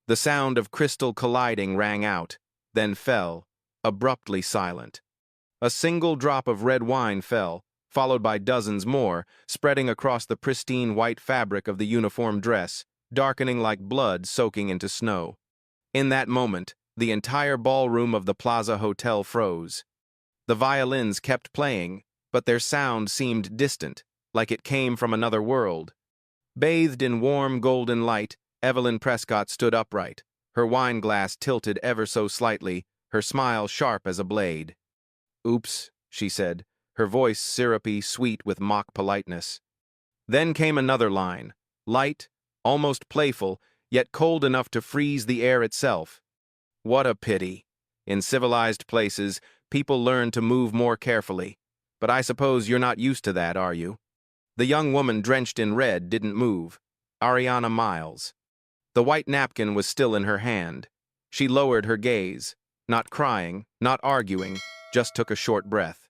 The sound of crystal colliding rang out, then fell, abruptly silent. A single drop of red wine fell, followed by dozens more, spreading across the pristine white fabric of the uniform dress, darkening like blood soaking into snow. In that moment, the entire ballroom of the Plaza Hotel froze. The violins kept playing, but their sound seemed distant, like it came from another world. Bathed in warm golden light, Evelyn Prescott stood upright, her wine glass tilted ever so slightly, her smile sharp as a blade. "Oops," she said, her voice syrupy, sweet with mock politeness. Then came another line, light, almost playful, yet cold enough to freeze the air itself. "What a pity. In civilized places, people learn to move more carefully. But I suppose you're not used to that, are you?" The young woman drenched in red didn't move. Ariana Miles. The white napkin was still in her hand. She lowered her gaze, not crying, not arguing, just took a short breath.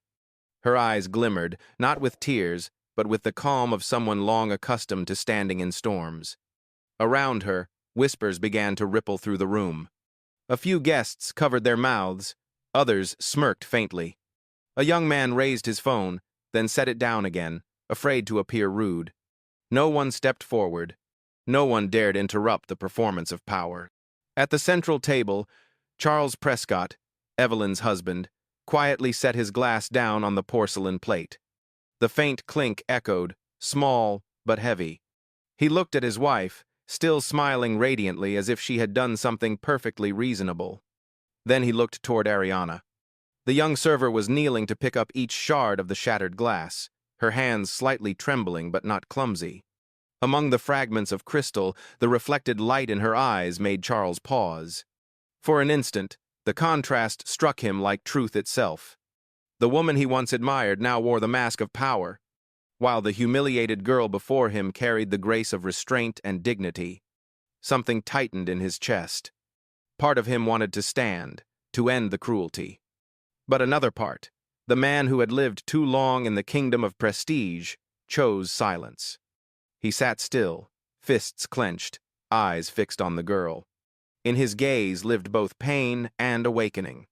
Her eyes glimmered, not with tears, but with the calm of someone long accustomed to standing in storms. Around her, whispers began to ripple through the room. A few guests covered their mouths, others smirked faintly. A young man raised his phone, then set it down again, afraid to appear rude. No one stepped forward. No one dared interrupt the performance of power. At the central table, Charles Prescott, Evelyn's husband, quietly set his glass down on the porcelain plate. The faint clink echoed, small but heavy. He looked at his wife, still smiling radiantly as if she had done something perfectly reasonable. Then he looked toward Ariana. The young server was kneeling to pick up each shard of the shattered glass, her hands slightly trembling but not clumsy. Among the fragments of crystal, the reflected light in her eyes made Charles pause. For an instant, the contrast struck him like truth itself. The woman he once admired now wore the mask of power, while the humiliated girl before him carried the grace of restraint and dignity. Something tightened in his chest. Part of him wanted to stand, to end the cruelty. But another part, the man who had lived too long in the kingdom of prestige, chose silence. He sat still, fists clenched, eyes fixed on the girl. In his gaze lived both pain and awakening.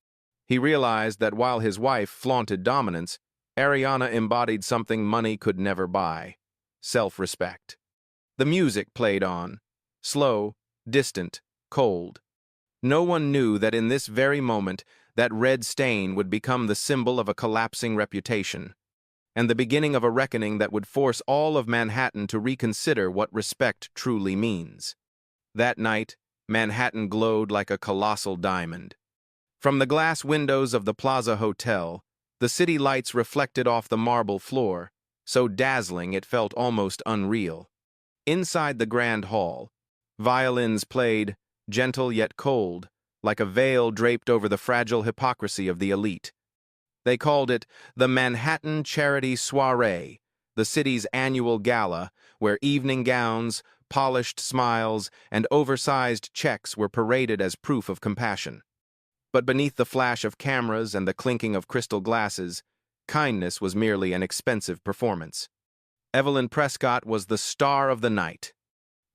He realized that while his wife flaunted dominance, Ariana embodied something money could never buy: self-respect. The music played on, slow, distant, cold. No one knew that in this very moment that red stain would become the symbol of a collapsing reputation, and the beginning of a reckoning that would force all of Manhattan to reconsider what respect truly means. That night, Manhattan glowed like a colossal diamond. From the glass windows of the Plaza Hotel, the city lights reflected off the marble floor, so dazzling it felt almost unreal. Inside the grand hall, violins played, gentle yet cold, like a veil draped over the fragile hypocrisy of the elite. They called it the Manhattan Charity Soiree, the city's annual gala, where evening gowns, polished smiles, and oversized checks were paraded as proof of compassion. But beneath the flash of cameras and the clinking of crystal glasses, kindness was merely an expensive performance. Evelyn Prescott was the star of the night.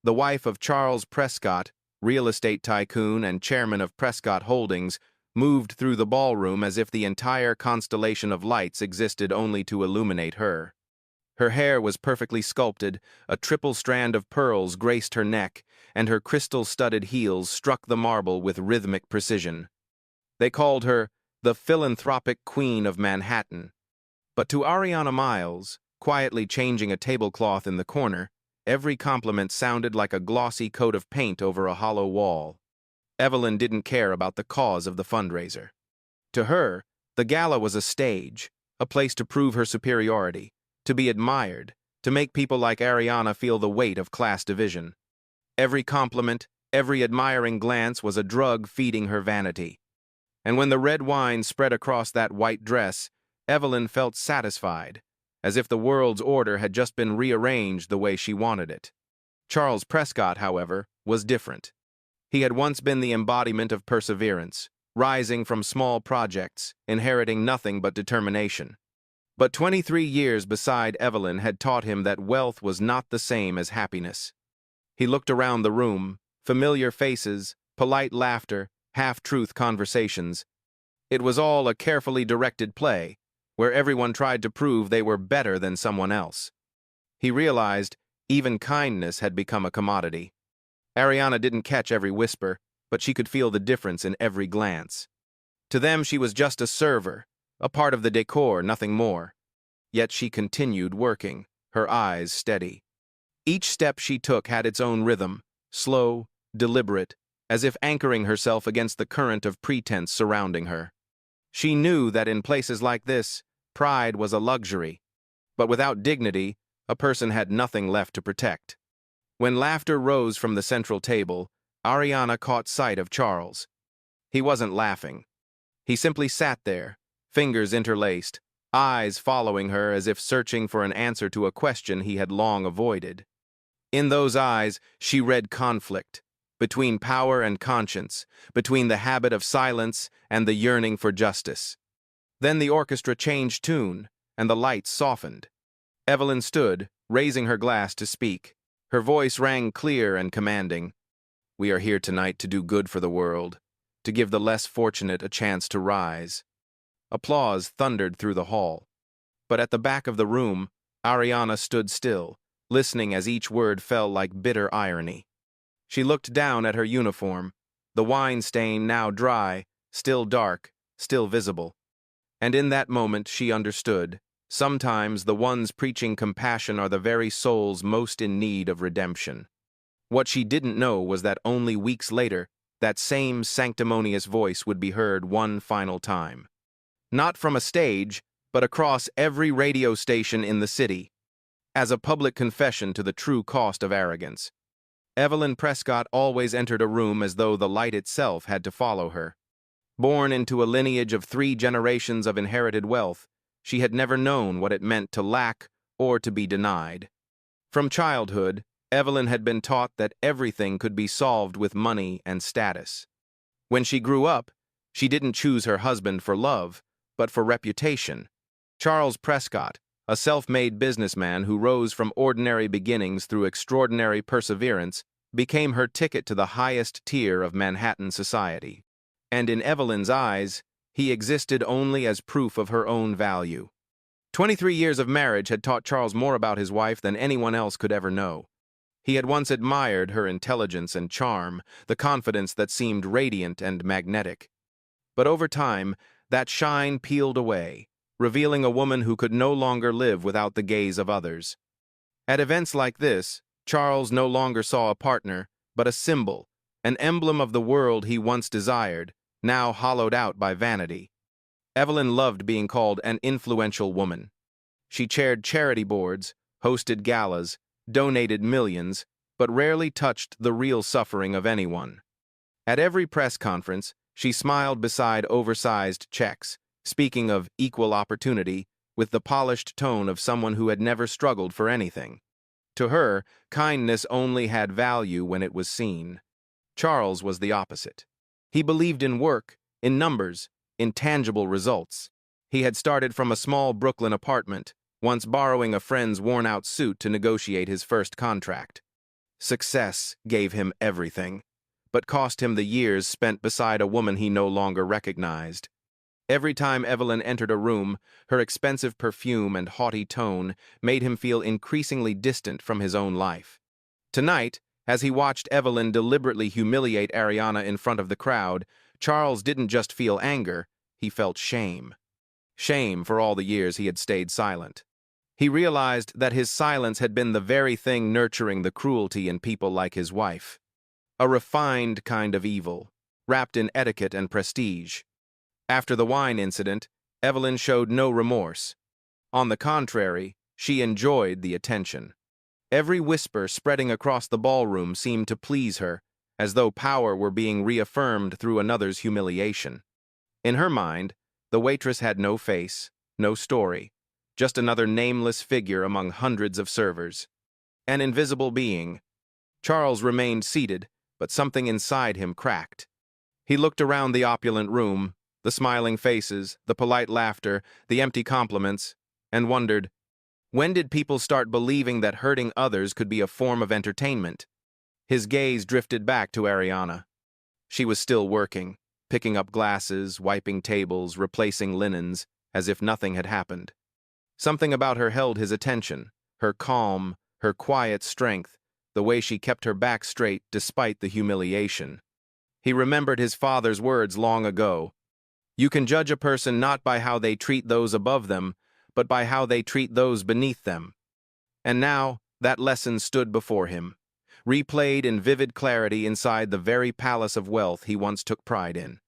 The wife of Charles Prescott, real estate tycoon and chairman of Prescott Holdings, moved through the ballroom as if the entire constellation of lights existed only to illuminate her. Her hair was perfectly sculpted, a triple strand of pearls graced her neck, and her crystal-studded heels struck the marble with rhythmic precision. They called her the philanthropic queen of Manhattan. But to Ariana Miles, quietly changing a tablecloth in the corner, every compliment sounded like a glossy coat of paint over a hollow wall. Evelyn didn't care about the cause of the fundraiser. To her, the gala was a stage, a place to prove her superiority, to be admired, to make people like Ariana feel the weight of class division. Every compliment, every admiring glance was a drug feeding her vanity. And when the red wine spread across that white dress, Evelyn felt satisfied, as if the world's order had just been rearranged the way she wanted it. Charles Prescott, however, was different. He had once been the embodiment of perseverance, rising from small projects, inheriting nothing but determination. But 23 years beside Evelyn had taught him that wealth was not the same as happiness. He looked around the room, familiar faces, polite laughter, half-truth conversations. It was all a carefully directed play, where everyone tried to prove they were better than someone else. He realized even kindness had become a commodity. Ariana didn't catch every whisper, but she could feel the difference in every glance. To them, she was just a server, a part of the decor, nothing more. Yet she continued working, her eyes steady. Each step she took had its own rhythm, slow, deliberate, as if anchoring herself against the current of pretense surrounding her. She knew that in places like this, pride was a luxury, but without dignity, a person had nothing left to protect. When laughter rose from the central table, Ariana caught sight of Charles. He wasn't laughing. He simply sat there, fingers interlaced, eyes following her as if searching for an answer to a question he had long avoided. In those eyes, she read conflict, between power and conscience, between the habit of silence and the yearning for justice. Then the orchestra changed tune, and the lights softened. Evelyn stood, raising her glass to speak. Her voice rang clear and commanding. "We are here tonight to do good for the world, to give the less fortunate a chance to rise." Applause thundered through the hall. But at the back of the room, Ariana stood still, listening as each word fell like bitter irony. She looked down at her uniform, the wine stain now dry, still dark, still visible. And in that moment she understood. Sometimes the ones preaching compassion are the very souls most in need of redemption. What she didn't know was that only weeks later, that same sanctimonious voice would be heard one final time. Not from a stage, but across every radio station in the city, as a public confession to the true cost of arrogance. Evelyn Prescott always entered a room as though the light itself had to follow her. Born into a lineage of 3 generations of inherited wealth, she had never known what it meant to lack or to be denied. From childhood, Evelyn had been taught that everything could be solved with money and status. When she grew up, she didn't choose her husband for love, but for reputation. Charles Prescott, a self-made businessman who rose from ordinary beginnings through extraordinary perseverance, became her ticket to the highest tier of Manhattan society. And in Evelyn's eyes, he existed only as proof of her own value. 23 years of marriage had taught Charles more about his wife than anyone else could ever know. He had once admired her intelligence and charm, the confidence that seemed radiant and magnetic. But over time, that shine peeled away, revealing a woman who could no longer live without the gaze of others. At events like this, Charles no longer saw a partner, but a symbol, an emblem of the world he once desired, now hollowed out by vanity. Evelyn loved being called an influential woman. She chaired charity boards, hosted galas, donated millions, but rarely touched the real suffering of anyone. At every press conference, she smiled beside oversized checks, speaking of equal opportunity with the polished tone of someone who had never struggled for anything. To her, kindness only had value when it was seen. Charles was the opposite. He believed in work, in numbers, in tangible results. He had started from a small Brooklyn apartment, once borrowing a friend's worn-out suit to negotiate his first contract. Success gave him everything, but cost him the years spent beside a woman he no longer recognized. Every time Evelyn entered a room, her expensive perfume and haughty tone made him feel increasingly distant from his own life. Tonight, as he watched Evelyn deliberately humiliate Ariana in front of the crowd, Charles didn't just feel anger, he felt shame. Shame for all the years he had stayed silent. He realized that his silence had been the very thing nurturing the cruelty in people like his wife. A refined kind of evil, wrapped in etiquette and prestige. After the wine incident, Evelyn showed no remorse. On the contrary, she enjoyed the attention. Every whisper spreading across the ballroom seemed to please her, as though power were being reaffirmed through another's humiliation. In her mind, the waitress had no face, no story, just another nameless figure among hundreds of servers. An invisible being. Charles remained seated, but something inside him cracked. He looked around the opulent room, the smiling faces, the polite laughter, the empty compliments, and wondered, when did people start believing that hurting others could be a form of entertainment? His gaze drifted back to Ariana. She was still working, picking up glasses, wiping tables, replacing linens, as if nothing had happened. Something about her held his attention, her calm, her quiet strength, the way she kept her back straight despite the humiliation. He remembered his father's words long ago. You can judge a person not by how they treat those above them, but by how they treat those beneath them. And now, that lesson stood before him, replayed in vivid clarity inside the very palace of wealth he once took pride in.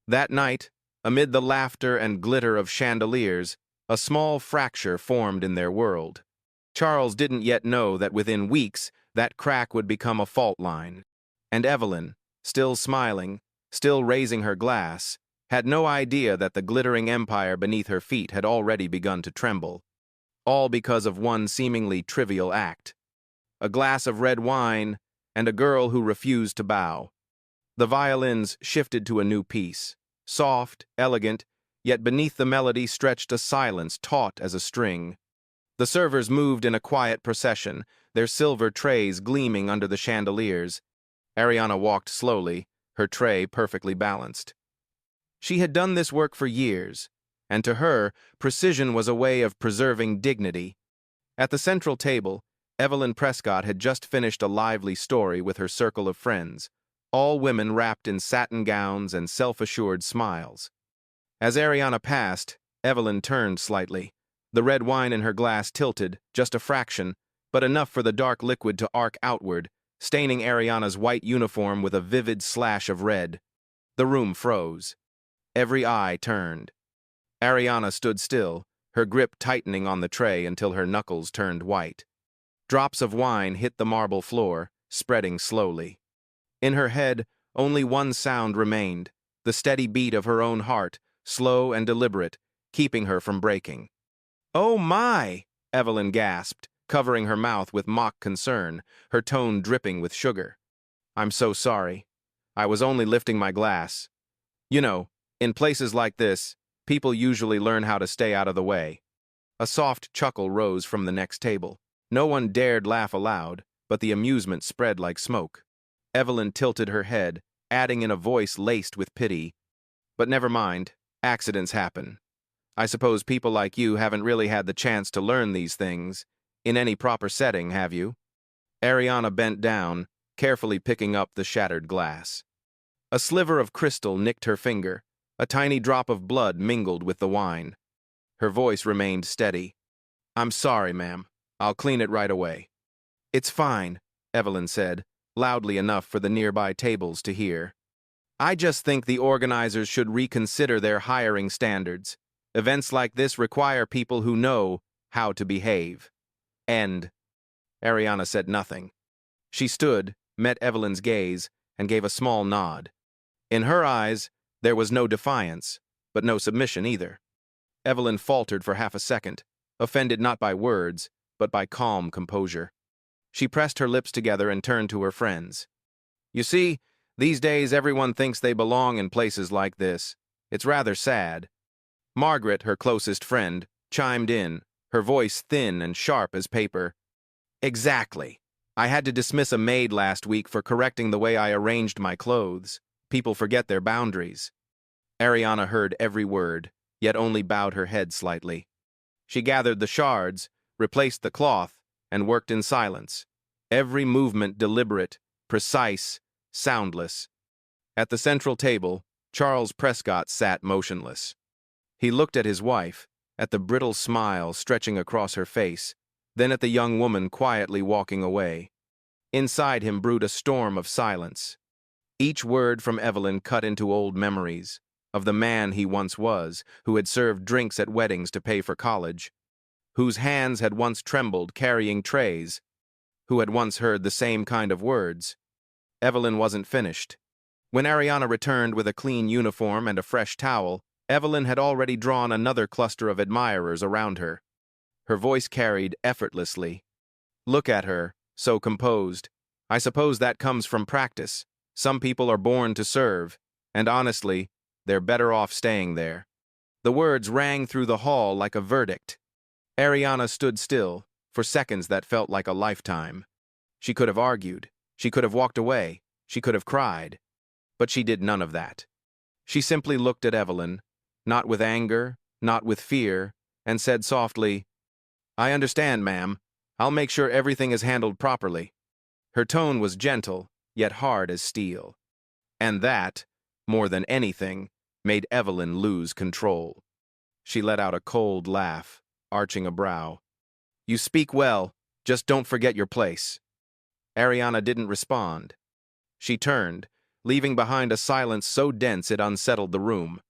That night, amid the laughter and glitter of chandeliers, a small fracture formed in their world. Charles didn't yet know that within weeks that crack would become a fault line. And Evelyn, still smiling, still raising her glass, had no idea that the glittering empire beneath her feet had already begun to tremble. All because of one seemingly trivial act. A glass of red wine, and a girl who refused to bow. The violins shifted to a new piece, soft, elegant, yet beneath the melody stretched a silence taut as a string. The servers moved in a quiet procession, their silver trays gleaming under the chandeliers. Ariana walked slowly, her tray perfectly balanced. She had done this work for years, and to her, precision was a way of preserving dignity. At the central table, Evelyn Prescott had just finished a lively story with her circle of friends, all women wrapped in satin gowns and self-assured smiles. As Ariana passed, Evelyn turned slightly. The red wine in her glass tilted, just a fraction, but enough for the dark liquid to arc outward, staining Ariana's white uniform with a vivid slash of red. The room froze. Every eye turned. Ariana stood still, her grip tightening on the tray until her knuckles turned white. Drops of wine hit the marble floor, spreading slowly. In her head, only one sound remained, the steady beat of her own heart, slow and deliberate, keeping her from breaking. "Oh my!" Evelyn gasped, covering her mouth with mock concern, her tone dripping with sugar. "I'm so sorry. I was only lifting my glass. You know, in places like this, people usually learn how to stay out of the way." A soft chuckle rose from the next table. No one dared laugh aloud, but the amusement spread like smoke. Evelyn tilted her head, adding in a voice laced with pity, "But never mind, accidents happen. I suppose people like you haven't really had the chance to learn these things in any proper setting, have you?" Ariana bent down, carefully picking up the shattered glass. A sliver of crystal nicked her finger, a tiny drop of blood mingled with the wine. Her voice remained steady. "I'm sorry, ma'am. I'll clean it right away." "It's fine," Evelyn said, loudly enough for the nearby tables to hear. "I just think the organizers should reconsider their hiring standards. Events like this require people who know how to behave." End. Ariana said nothing. She stood, met Evelyn's gaze, and gave a small nod. In her eyes, there was no defiance, but no submission either. Evelyn faltered for half a second, offended not by words, but by calm composure. She pressed her lips together and turned to her friends. "You see, these days everyone thinks they belong in places like this. It's rather sad." Margaret, her closest friend, chimed in, her voice thin and sharp as paper. "Exactly. I had to dismiss a maid last week for correcting the way I arranged my clothes. People forget their boundaries." Ariana heard every word, yet only bowed her head slightly. She gathered the shards, replaced the cloth, and worked in silence, every movement deliberate, precise, soundless. At the central table, Charles Prescott sat motionless. He looked at his wife, at the brittle smile stretching across her face, then at the young woman quietly walking away. Inside him brewed a storm of silence. Each word from Evelyn cut into old memories, of the man he once was, who had served drinks at weddings to pay for college, whose hands had once trembled carrying trays, who had once heard the same kind of words. Evelyn wasn't finished. When Ariana returned with a clean uniform and a fresh towel, Evelyn had already drawn another cluster of admirers around her. Her voice carried effortlessly. "Look at her, so composed. I suppose that comes from practice. Some people are born to serve, and honestly, they're better off staying there." The words rang through the hall like a verdict. Ariana stood still, for seconds that felt like a lifetime. She could have argued, She could have walked away. She could have cried. But she did none of that. She simply looked at Evelyn, not with anger, not with fear, and said softly, "I understand, ma'am. I'll make sure everything is handled properly." Her tone was gentle, yet hard as steel. And that, more than anything, made Evelyn lose control. She let out a cold laugh, arching a brow. "You speak well, just don't forget your place." Ariana didn't respond. She turned, leaving behind a silence so dense it unsettled the room.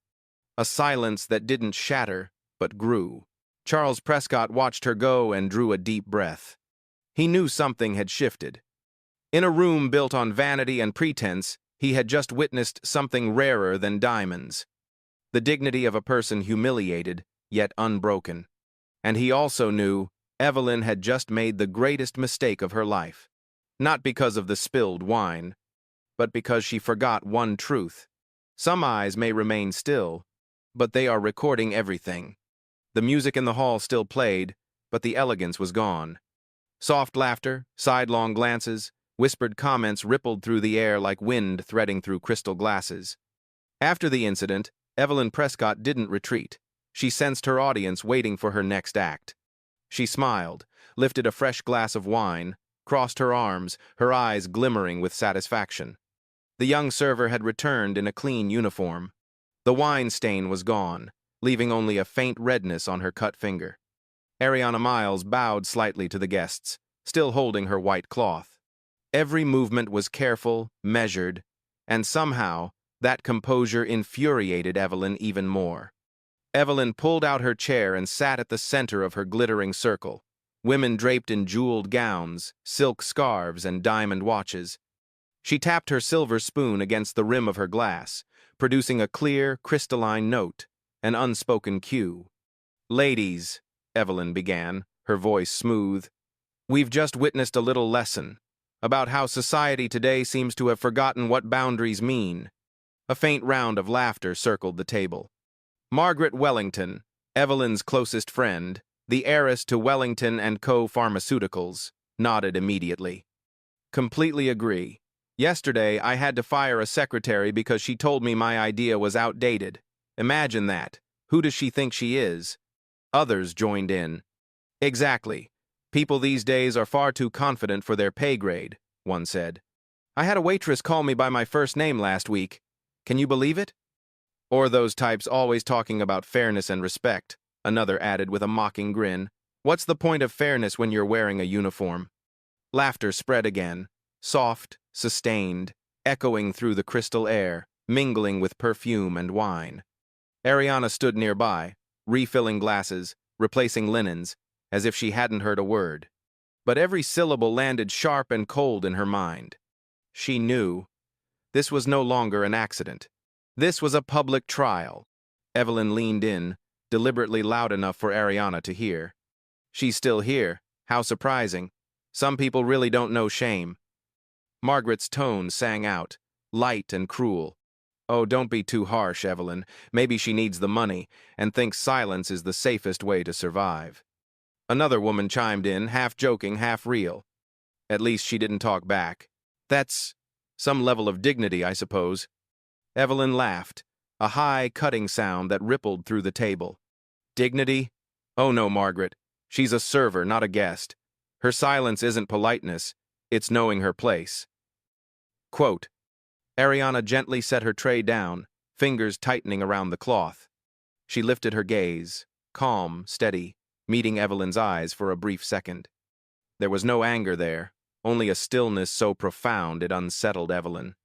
A silence that didn't shatter, but grew. Charles Prescott watched her go and drew a deep breath. He knew something had shifted. In a room built on vanity and pretense, he had just witnessed something rarer than diamonds. The dignity of a person humiliated, yet unbroken. And he also knew Evelyn had just made the greatest mistake of her life. Not because of the spilled wine, but because she forgot one truth. Some eyes may remain still, but they are recording everything. The music in the hall still played, but the elegance was gone. Soft laughter, sidelong glances, whispered comments rippled through the air like wind threading through crystal glasses. After the incident, Evelyn Prescott didn't retreat. She sensed her audience waiting for her next act. She smiled, lifted a fresh glass of wine, crossed her arms, her eyes glimmering with satisfaction. The young server had returned in a clean uniform. The wine stain was gone, leaving only a faint redness on her cut finger. Ariana Miles bowed slightly to the guests, still holding her white cloth. Every movement was careful, measured, and somehow that composure infuriated Evelyn even more. Evelyn pulled out her chair and sat at the center of her glittering circle. Women draped in jeweled gowns, silk scarves, and diamond watches. She tapped her silver spoon against the rim of her glass, producing a clear, crystalline note, an unspoken cue. "Ladies," Evelyn began, her voice smooth, "we've just witnessed a little lesson about how society today seems to have forgotten what boundaries mean." A faint round of laughter circled the table. Margaret Wellington, Evelyn's closest friend, the heiress to Wellington & Co. Pharmaceuticals, nodded immediately. "Completely agree. Yesterday, I had to fire a secretary because she told me my idea was outdated. Imagine that. Who does she think she is?" Others joined in. "Exactly. People these days are far too confident for their pay grade," one said. "I had a waitress call me by my first name last week. Can you believe it?" "Or those types always talking about fairness and respect," another added with a mocking grin. "What's the point of fairness when you're wearing a uniform?" Laughter spread again, soft, sustained, echoing through the crystal air, mingling with perfume and wine. Ariana stood nearby, refilling glasses, replacing linens, as if she hadn't heard a word. But every syllable landed sharp and cold in her mind. She knew this was no longer an accident. This was a public trial. Evelyn leaned in, deliberately loud enough for Ariana to hear. "She's still here. How surprising. Some people really don't know shame." Margaret's tone sang out, light and cruel. "Oh, don't be too harsh, Evelyn. Maybe she needs the money and thinks silence is the safest way to survive." Another woman chimed in, half joking, half real. "At least she didn't talk back. That's some level of dignity, I suppose." Evelyn laughed, a high, cutting sound that rippled through the table. "Dignity? Oh no, Margaret. She's a server, not a guest. Her silence isn't politeness, it's knowing her place." Quote, Ariana gently set her tray down, fingers tightening around the cloth. She lifted her gaze, calm, steady, meeting Evelyn's eyes for a brief second. There was no anger there, only a stillness so profound it unsettled Evelyn.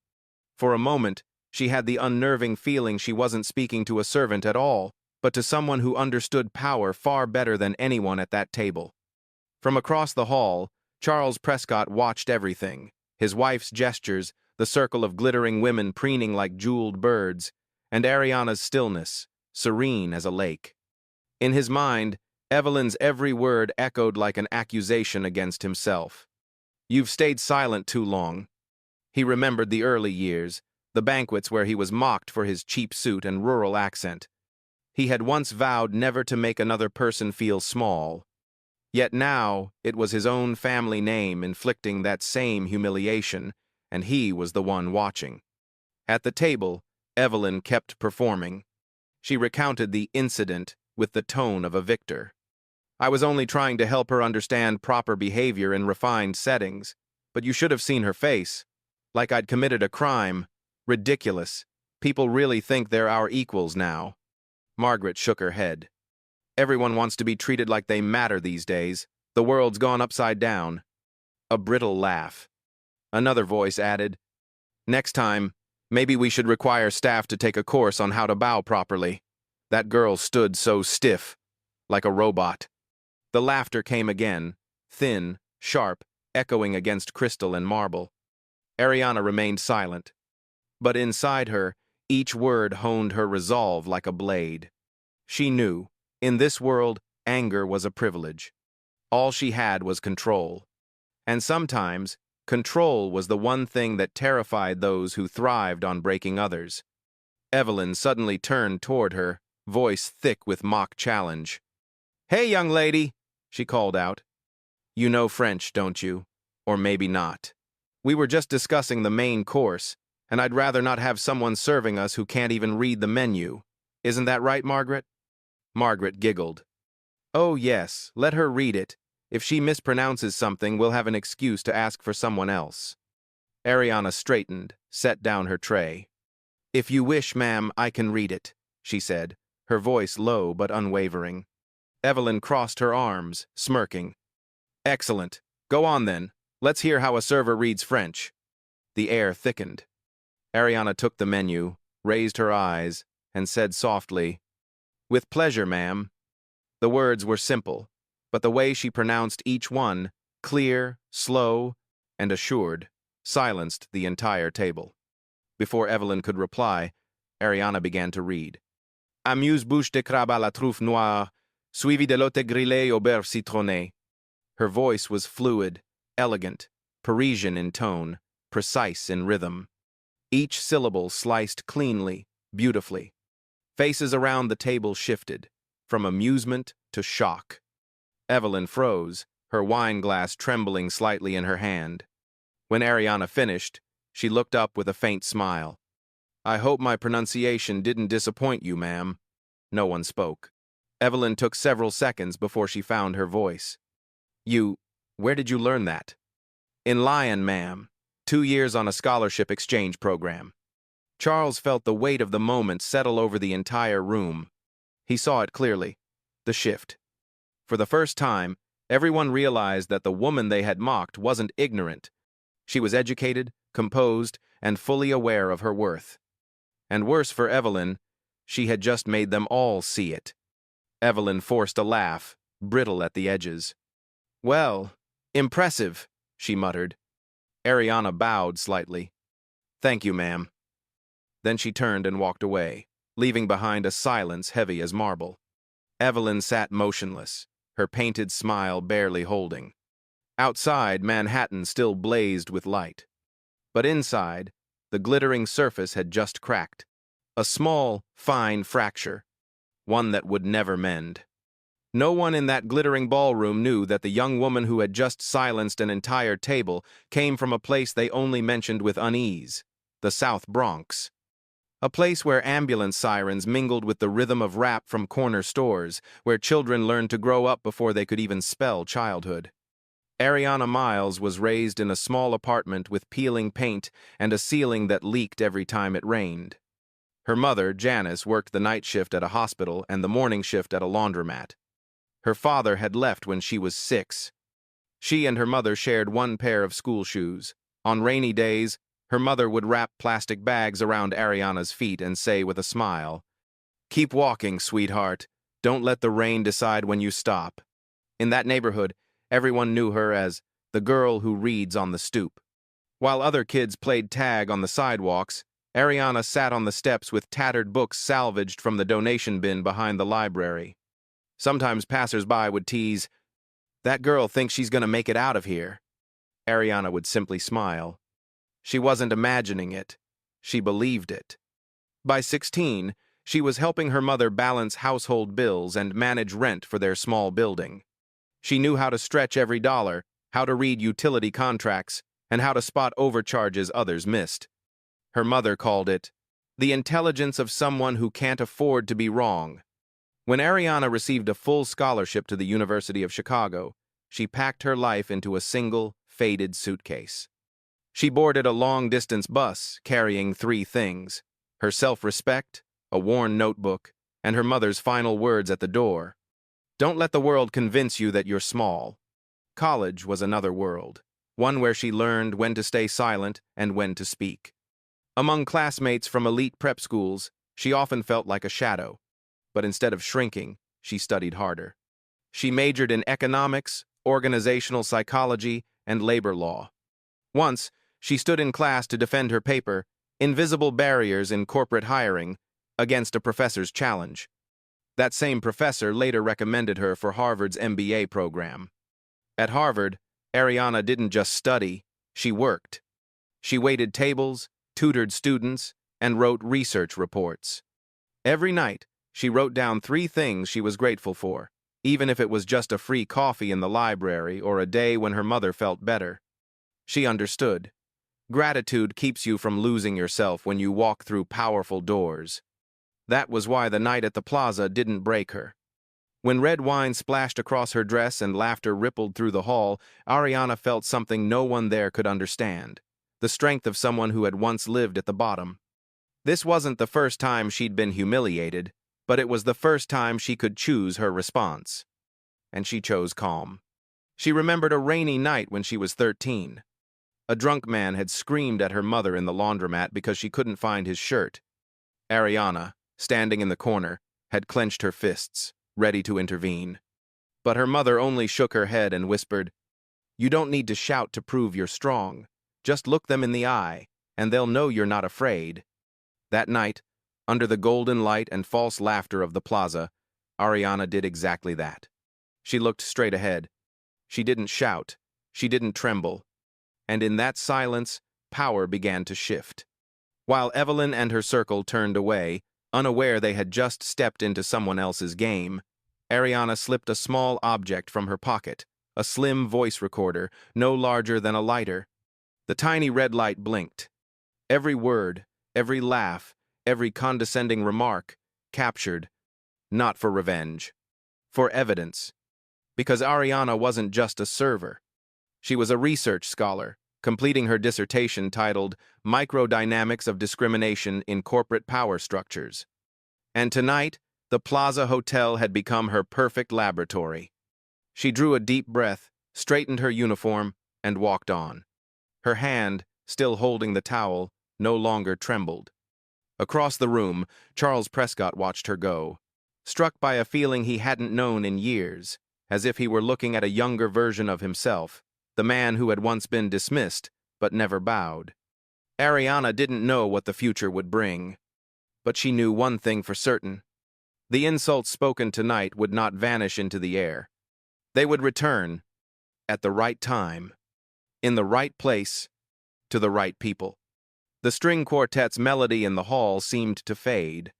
For a moment, she had the unnerving feeling she wasn't speaking to a servant at all, but to someone who understood power far better than anyone at that table. From across the hall, Charles Prescott watched everything, his wife's gestures, the circle of glittering women preening like jeweled birds, and Ariana's stillness, serene as a lake. In his mind, Evelyn's every word echoed like an accusation against himself. "You've stayed silent too long." He remembered the early years, the banquets where he was mocked for his cheap suit and rural accent. He had once vowed never to make another person feel small. Yet now it was his own family name inflicting that same humiliation, and he was the one watching. At the table, Evelyn kept performing. She recounted the incident with the tone of a victor. I was only trying to help her understand proper behavior in refined settings, but you should have seen her face. Like I'd committed a crime. Ridiculous. People really think they're our equals now. Margaret shook her head. Everyone wants to be treated like they matter these days. The world's gone upside down. A brittle laugh. Another voice added, "Next time, maybe we should require staff to take a course on how to bow properly. That girl stood so stiff, like a robot." The laughter came again, thin, sharp, echoing against crystal and marble. Ariana remained silent, but inside her, each word honed her resolve like a blade. She knew, in this world, anger was a privilege. All she had was control. And sometimes, control was the one thing that terrified those who thrived on breaking others. Evelyn suddenly turned toward her, voice thick with mock challenge. "Hey, young lady," she called out. "You know French, don't you? Or maybe not. We were just discussing the main course, and I'd rather not have someone serving us who can't even read the menu. Isn't that right, Margaret?" Margaret giggled. "Oh, yes, let her read it. If she mispronounces something, we'll have an excuse to ask for someone else." Ariana straightened, set down her tray. "If you wish, ma'am, I can read it," she said, her voice low but unwavering. Evelyn crossed her arms, smirking. "Excellent. Go on then. Let's hear how a server reads French." The air thickened. Ariana took the menu, raised her eyes, and said softly, "With pleasure, ma'am." The words were simple, but the way she pronounced each one, clear, slow, and assured, silenced the entire table. Before Evelyn could reply, Ariana began to read. "Amuse-bouche de crabe à la truffe noire, suivi de lotte grillée au beurre citronné." Her voice was fluid, elegant, Parisian in tone, precise in rhythm. Each syllable sliced cleanly, beautifully. Faces around the table shifted, from amusement to shock. Evelyn froze, her wine glass trembling slightly in her hand. When Ariana finished, she looked up with a faint smile. "I hope my pronunciation didn't disappoint you, ma'am." No one spoke. Evelyn took several seconds before she found her voice. Where did you learn that?" "In Lyon, ma'am. 2 years on a scholarship exchange program." Charles felt the weight of the moment settle over the entire room. He saw it clearly. The shift. For the first time, everyone realized that the woman they had mocked wasn't ignorant. She was educated, composed, and fully aware of her worth. And worse for Evelyn, she had just made them all see it. Evelyn forced a laugh, brittle at the edges. "Well, impressive," she muttered. Ariana bowed slightly. "Thank you, ma'am." Then she turned and walked away, leaving behind a silence heavy as marble. Evelyn sat motionless, her painted smile barely holding. Outside, Manhattan still blazed with light. But inside, the glittering surface had just cracked. A small, fine fracture, one that would never mend. No one in that glittering ballroom knew that the young woman who had just silenced an entire table came from a place they only mentioned with unease, the South Bronx. A place where ambulance sirens mingled with the rhythm of rap from corner stores, where children learned to grow up before they could even spell childhood. Ariana Miles was raised in a small apartment with peeling paint and a ceiling that leaked every time it rained. Her mother, Janice, worked the night shift at a hospital and the morning shift at a laundromat. Her father had left when she was 6. She and her mother shared one pair of school shoes. On rainy days, her mother would wrap plastic bags around Ariana's feet and say with a smile, "Keep walking, sweetheart. Don't let the rain decide when you stop." In that neighborhood, everyone knew her as the girl who reads on the stoop. While other kids played tag on the sidewalks, Ariana sat on the steps with tattered books salvaged from the donation bin behind the library. Sometimes passers-by would tease, "That girl thinks she's going to make it out of here." Ariana would simply smile. She wasn't imagining it. She believed it. By 16, she was helping her mother balance household bills and manage rent for their small building. She knew how to stretch every dollar, how to read utility contracts, and how to spot overcharges others missed. Her mother called it the intelligence of someone who can't afford to be wrong. When Ariana received a full scholarship to the University of Chicago, she packed her life into a single, faded suitcase. She boarded a long-distance bus carrying three things: her self-respect, a worn notebook, and her mother's final words at the door. Don't let the world convince you that you're small. College was another world, one where she learned when to stay silent and when to speak. Among classmates from elite prep schools, she often felt like a shadow, but instead of shrinking, she studied harder. She majored in economics, organizational psychology, and labor law. Once, she stood in class to defend her paper, Invisible Barriers in Corporate Hiring, against a professor's challenge. That same professor later recommended her for Harvard's MBA program. At Harvard, Ariana didn't just study, she worked. She waited tables, tutored students, and wrote research reports. Every night, she wrote down three things she was grateful for, even if it was just a free coffee in the library or a day when her mother felt better. She understood. Gratitude keeps you from losing yourself when you walk through powerful doors. That was why the night at the plaza didn't break her. When red wine splashed across her dress and laughter rippled through the hall, Ariana felt something no one there could understand: the strength of someone who had once lived at the bottom. This wasn't the first time she'd been humiliated, but it was the first time she could choose her response. And she chose calm. She remembered a rainy night when she was 13. A drunk man had screamed at her mother in the laundromat because she couldn't find his shirt. Ariana, standing in the corner, had clenched her fists, ready to intervene. But her mother only shook her head and whispered, "You don't need to shout to prove you're strong. Just look them in the eye, and they'll know you're not afraid." That night, under the golden light and false laughter of the plaza, Ariana did exactly that. She looked straight ahead. She didn't shout. She didn't tremble. And in that silence, power began to shift. While Evelyn and her circle turned away, unaware they had just stepped into someone else's game, Ariana slipped a small object from her pocket, a slim voice recorder, no larger than a lighter. The tiny red light blinked. Every word, every laugh, every condescending remark, captured, not for revenge, for evidence. Because Ariana wasn't just a server. She was a research scholar, completing her dissertation titled Microdynamics of Discrimination in Corporate Power Structures. And tonight, the Plaza Hotel had become her perfect laboratory. She drew a deep breath, straightened her uniform, and walked on. Her hand, still holding the towel, no longer trembled. Across the room, Charles Prescott watched her go, struck by a feeling he hadn't known in years, as if he were looking at a younger version of himself, the man who had once been dismissed, but never bowed. Ariana didn't know what the future would bring, but she knew one thing for certain. The insults spoken tonight would not vanish into the air. They would return, at the right time, in the right place, to the right people. The string quartet's melody in the hall seemed to fade,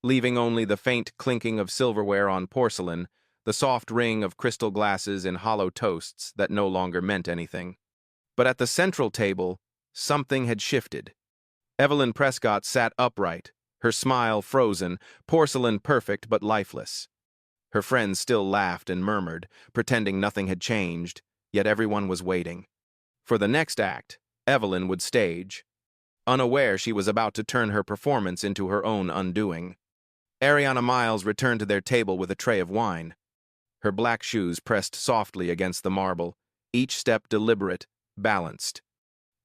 leaving only the faint clinking of silverware on porcelain, the soft ring of crystal glasses in hollow toasts that no longer meant anything. But at the central table, something had shifted. Evelyn Prescott sat upright, her smile frozen, porcelain perfect but lifeless. Her friends still laughed and murmured, pretending nothing had changed, yet everyone was waiting. For the next act, Evelyn would stage, unaware she was about to turn her performance into her own undoing. Ariana Miles returned to their table with a tray of wine. Her black shoes pressed softly against the marble, each step deliberate, balanced.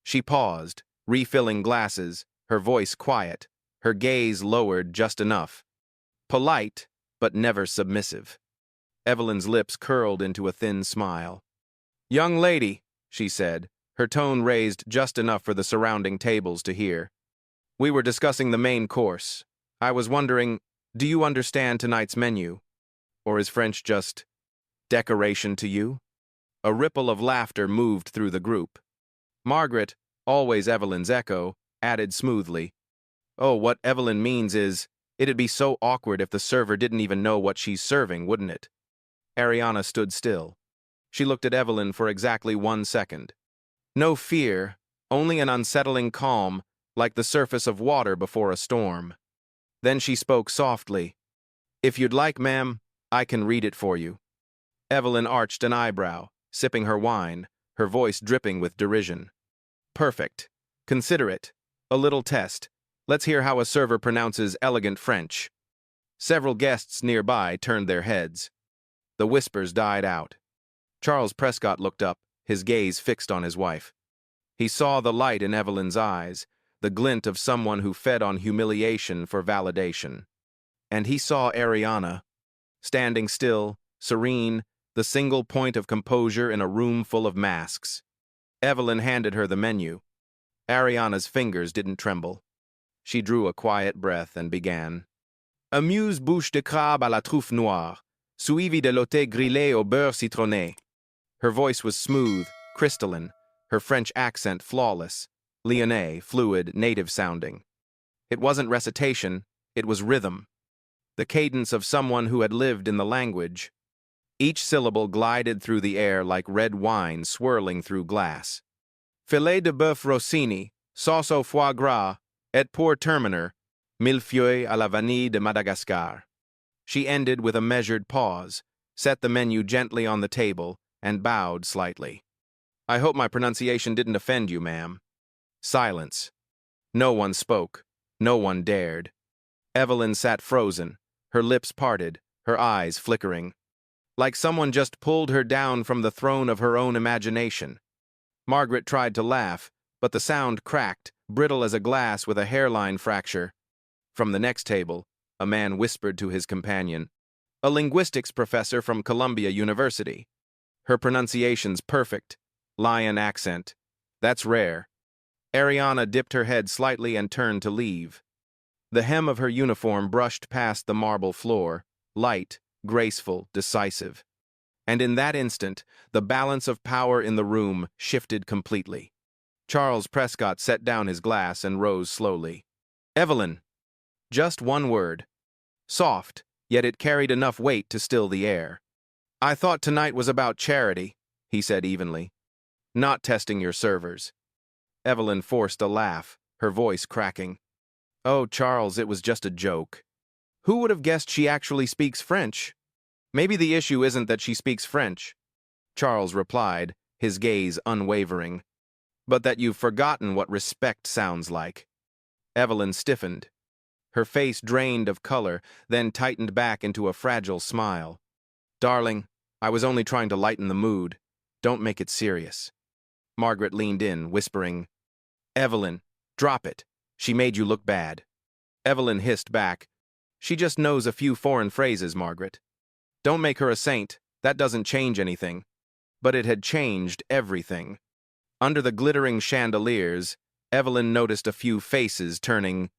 She paused, refilling glasses, her voice quiet, her gaze lowered just enough. Polite, but never submissive. Evelyn's lips curled into a thin smile. "Young lady," she said, her tone raised just enough for the surrounding tables to hear. "We were discussing the main course. I was wondering, do you understand tonight's menu? Or is French just decoration to you?" A ripple of laughter moved through the group. Margaret, always Evelyn's echo, added smoothly, "Oh, what Evelyn means is, it'd be so awkward if the server didn't even know what she's serving, wouldn't it?" Ariana stood still, She looked at Evelyn for exactly 1 second. No fear, only an unsettling calm, like the surface of water before a storm. Then she spoke softly. "If you'd like, ma'am, I can read it for you." Evelyn arched an eyebrow, sipping her wine, her voice dripping with derision. "Perfect. Consider it. A little test. Let's hear how a server pronounces elegant French." Several guests nearby turned their heads. The whispers died out. Charles Prescott looked up, his gaze fixed on his wife. He saw the light in Evelyn's eyes, the glint of someone who fed on humiliation for validation. And he saw Ariana, standing still, serene, the single point of composure in a room full of masks. Evelyn handed her the menu. Ariana's fingers didn't tremble. She drew a quiet breath and began. Amuse bouche de crabe à la truffe noire, suivi de lotte grillé au beurre citronné. Her voice was smooth, crystalline, her French accent flawless, Lyonnais, fluid, native-sounding. It wasn't recitation, it was rhythm. The cadence of someone who had lived in the language. Each syllable glided through the air like red wine swirling through glass. Filet de bœuf Rossini, sauce au foie gras, et pour terminer, millefeuille à la vanille de Madagascar. She ended with a measured pause, set the menu gently on the table, and bowed slightly. "I hope my pronunciation didn't offend you, ma'am." Silence. No one spoke. No one dared. Evelyn sat frozen, her lips parted, her eyes flickering. Like someone just pulled her down from the throne of her own imagination. Margaret tried to laugh, but the sound cracked, brittle as a glass with a hairline fracture. From the next table, a man whispered to his companion, a linguistics professor from Columbia University. Her pronunciation's perfect. Lion accent. That's rare. Ariana dipped her head slightly and turned to leave. The hem of her uniform brushed past the marble floor, light, graceful, decisive. And in that instant, the balance of power in the room shifted completely. Charles Prescott set down his glass and rose slowly. "Evelyn." Just one word. Soft, yet it carried enough weight to still the air. "I thought tonight was about charity," he said evenly. "Not testing your servers." Evelyn forced a laugh, her voice cracking. "Oh, Charles, it was just a joke. Who would have guessed she actually speaks French? Maybe the issue isn't that she speaks French," Charles replied, his gaze unwavering, "but that you've forgotten what respect sounds like." Evelyn stiffened. Her face drained of color, then tightened back into a fragile smile. "Darling, I was only trying to lighten the mood. Don't make it serious." Margaret leaned in, whispering, "Evelyn, drop it. She made you look bad." Evelyn hissed back, "She just knows a few foreign phrases, Margaret. Don't make her a saint, that doesn't change anything." But it had changed everything. Under the glittering chandeliers, Evelyn noticed a few faces turning,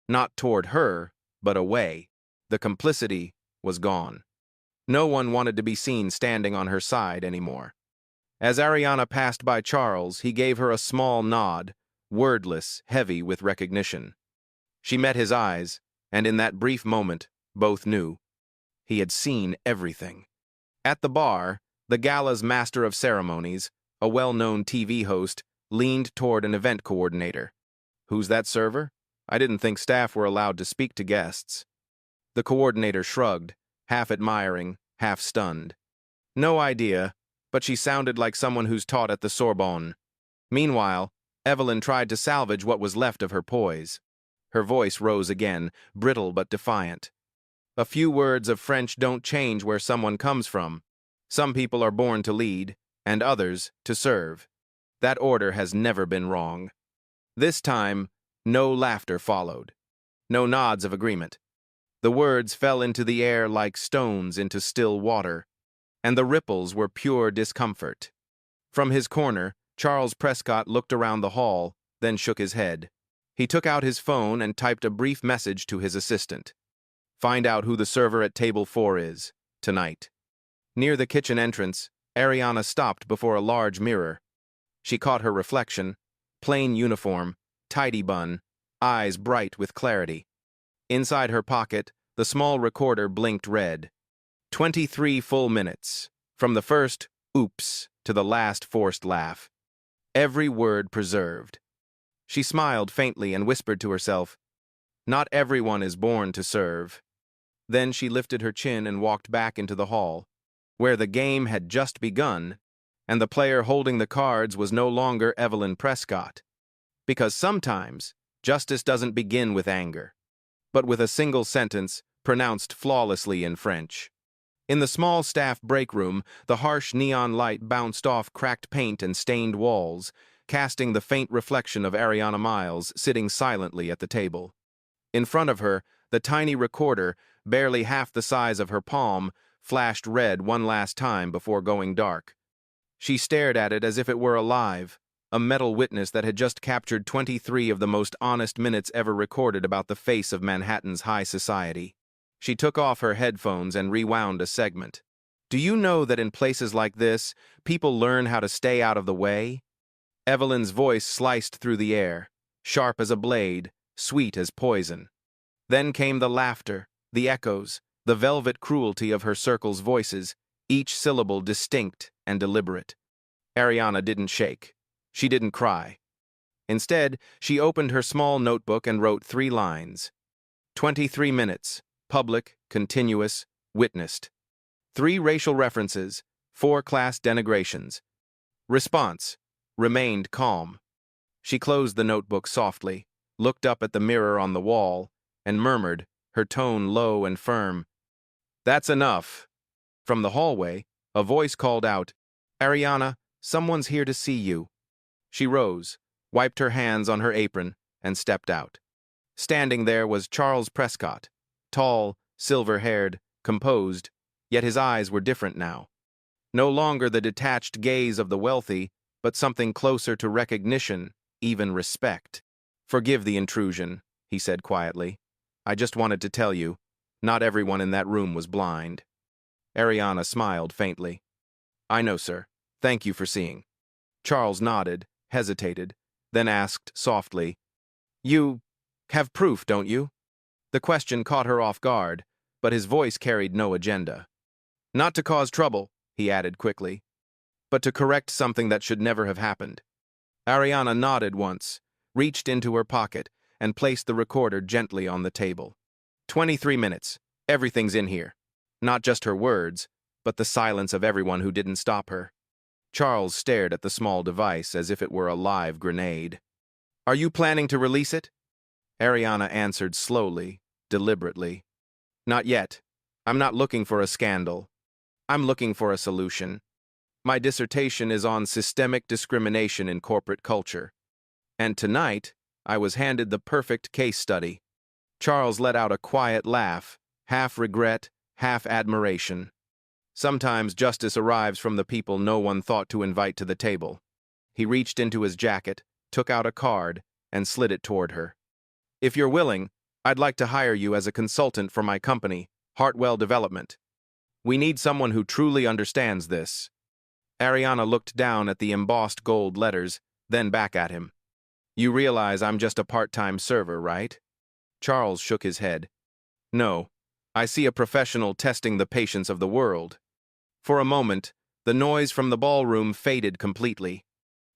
not toward her, but away. The complicity was gone. No one wanted to be seen standing on her side anymore. As Ariana passed by Charles, he gave her a small nod, wordless, heavy with recognition. She met his eyes, and in that brief moment, both knew. He had seen everything. At the bar, the gala's master of ceremonies, a well-known TV host, leaned toward an event coordinator. "Who's that server? I didn't think staff were allowed to speak to guests." The coordinator shrugged, half admiring, half stunned. "No idea, but she sounded like someone who's taught at the Sorbonne." Meanwhile, Evelyn tried to salvage what was left of her poise. Her voice rose again, brittle but defiant. "A few words of French don't change where someone comes from. Some people are born to lead, and others to serve. That order has never been wrong." This time, no laughter followed. No nods of agreement. The words fell into the air like stones into still water, and the ripples were pure discomfort. From his corner, Charles Prescott looked around the hall, then shook his head. He took out his phone and typed a brief message to his assistant. "Find out who the server at table 4 is, tonight." Near the kitchen entrance, Ariana stopped before a large mirror. She caught her reflection, plain uniform, tidy bun, eyes bright with clarity. Inside her pocket, the small recorder blinked red. 23 full minutes. From the first oops to the last forced laugh. Every word preserved. She smiled faintly and whispered to herself, "Not everyone is born to serve." Then she lifted her chin and walked back into the hall, where the game had just begun, and the player holding the cards was no longer Evelyn Prescott. Because sometimes, justice doesn't begin with anger, but with a single sentence pronounced flawlessly in French. In the small staff break room, the harsh neon light bounced off cracked paint and stained walls, casting the faint reflection of Ariana Miles sitting silently at the table. In front of her, the tiny recorder, barely half the size of her palm, flashed red one last time before going dark. She stared at it as if it were alive, a metal witness that had just captured 23 of the most honest minutes ever recorded about the face of Manhattan's high society. She took off her headphones and rewound a segment. "Do you know that in places like this, people learn how to stay out of the way?" Evelyn's voice sliced through the air, sharp as a blade, sweet as poison. Then came the laughter, the echoes, the velvet cruelty of her circle's voices, each syllable distinct and deliberate. Ariana didn't shake. She didn't cry. Instead, she opened her small notebook and wrote 3 lines. 23 minutes, public, continuous, witnessed. 3 racial references, 4 class denigrations. Response: remained calm. She closed the notebook softly, looked up at the mirror on the wall, and murmured, her tone low and firm, "That's enough." From the hallway, a voice called out, "Ariana, someone's here to see you." She rose, wiped her hands on her apron, and stepped out. Standing there was Charles Prescott, tall, silver-haired, composed, yet his eyes were different now. No longer the detached gaze of the wealthy, but something closer to recognition, even respect. "Forgive the intrusion," he said quietly. "I just wanted to tell you, not everyone in that room was blind." Ariana smiled faintly. "I know, sir. Thank you for seeing." Charles nodded, hesitated, then asked softly, "You have proof, don't you?" The question caught her off guard, but his voice carried no agenda. "Not to cause trouble," he added quickly, "but to correct something that should never have happened." Ariana nodded once, reached into her pocket, and placed the recorder gently on the table. 23 minutes. Everything's in here. Not just her words, but the silence of everyone who didn't stop her. Charles stared at the small device as if it were a live grenade. "Are you planning to release it?" Ariana answered slowly, deliberately. "Not yet. I'm not looking for a scandal. I'm looking for a solution. My dissertation is on systemic discrimination in corporate culture. And tonight, I was handed the perfect case study." Charles let out a quiet laugh, half regret, half admiration. Sometimes justice arrives from the people no one thought to invite to the table. He reached into his jacket, took out a card, and slid it toward her. "If you're willing, I'd like to hire you as a consultant for my company, Hartwell Development. We need someone who truly understands this." Ariana looked down at the embossed gold letters, then back at him. "You realize I'm just a part-time server, right?" Charles shook his head. "No, I see a professional testing the patience of the world." For a moment, the noise from the ballroom faded completely.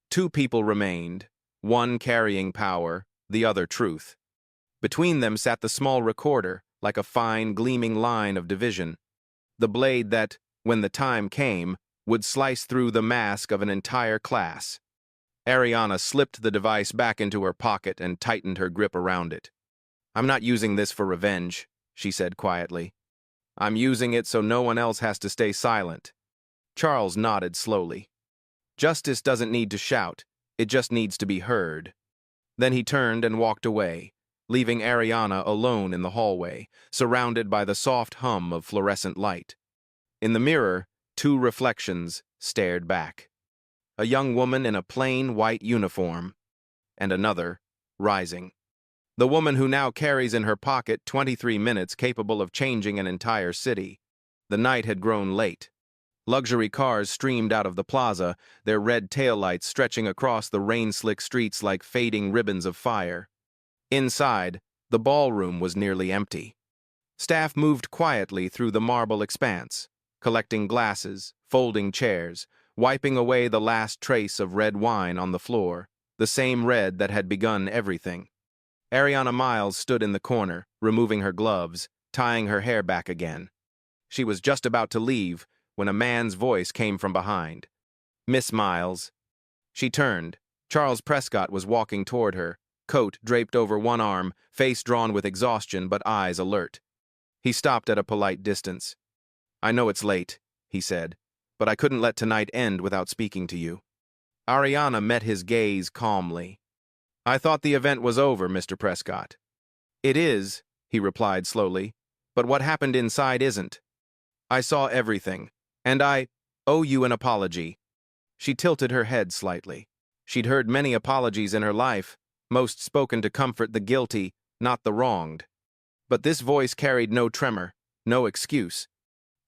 2 people remained, one carrying power, the other truth. Between them sat the small recorder, like a fine, gleaming line of division. The blade that, when the time came, would slice through the mask of an entire class. Ariana slipped the device back into her pocket and tightened her grip around it. "I'm not using this for revenge," she said quietly. "I'm using it so no one else has to stay silent." Charles nodded slowly. Justice doesn't need to shout, it just needs to be heard. Then he turned and walked away, leaving Ariana alone in the hallway, surrounded by the soft hum of fluorescent light. In the mirror, 2 reflections stared back. A young woman in a plain white uniform, and another, rising. The woman who now carries in her pocket 23 minutes capable of changing an entire city. The night had grown late. Luxury cars streamed out of the plaza, their red taillights stretching across the rain-slick streets like fading ribbons of fire. Inside, the ballroom was nearly empty. Staff moved quietly through the marble expanse, collecting glasses, folding chairs, wiping away the last trace of red wine on the floor, the same red that had begun everything. Ariana Miles stood in the corner, removing her gloves, tying her hair back again. She was just about to leave when a man's voice came from behind. "Miss Miles." She turned. Charles Prescott was walking toward her, coat draped over one arm, face drawn with exhaustion but eyes alert. He stopped at a polite distance. "I know it's late," he said, "but I couldn't let tonight end without speaking to you." Ariana met his gaze calmly. "I thought the event was over, Mr. Prescott." "It is," he replied slowly, "but what happened inside isn't. I saw everything, and I owe you an apology." She tilted her head slightly. She'd heard many apologies in her life, most spoken to comfort the guilty, not the wronged. But this voice carried no tremor, no excuse.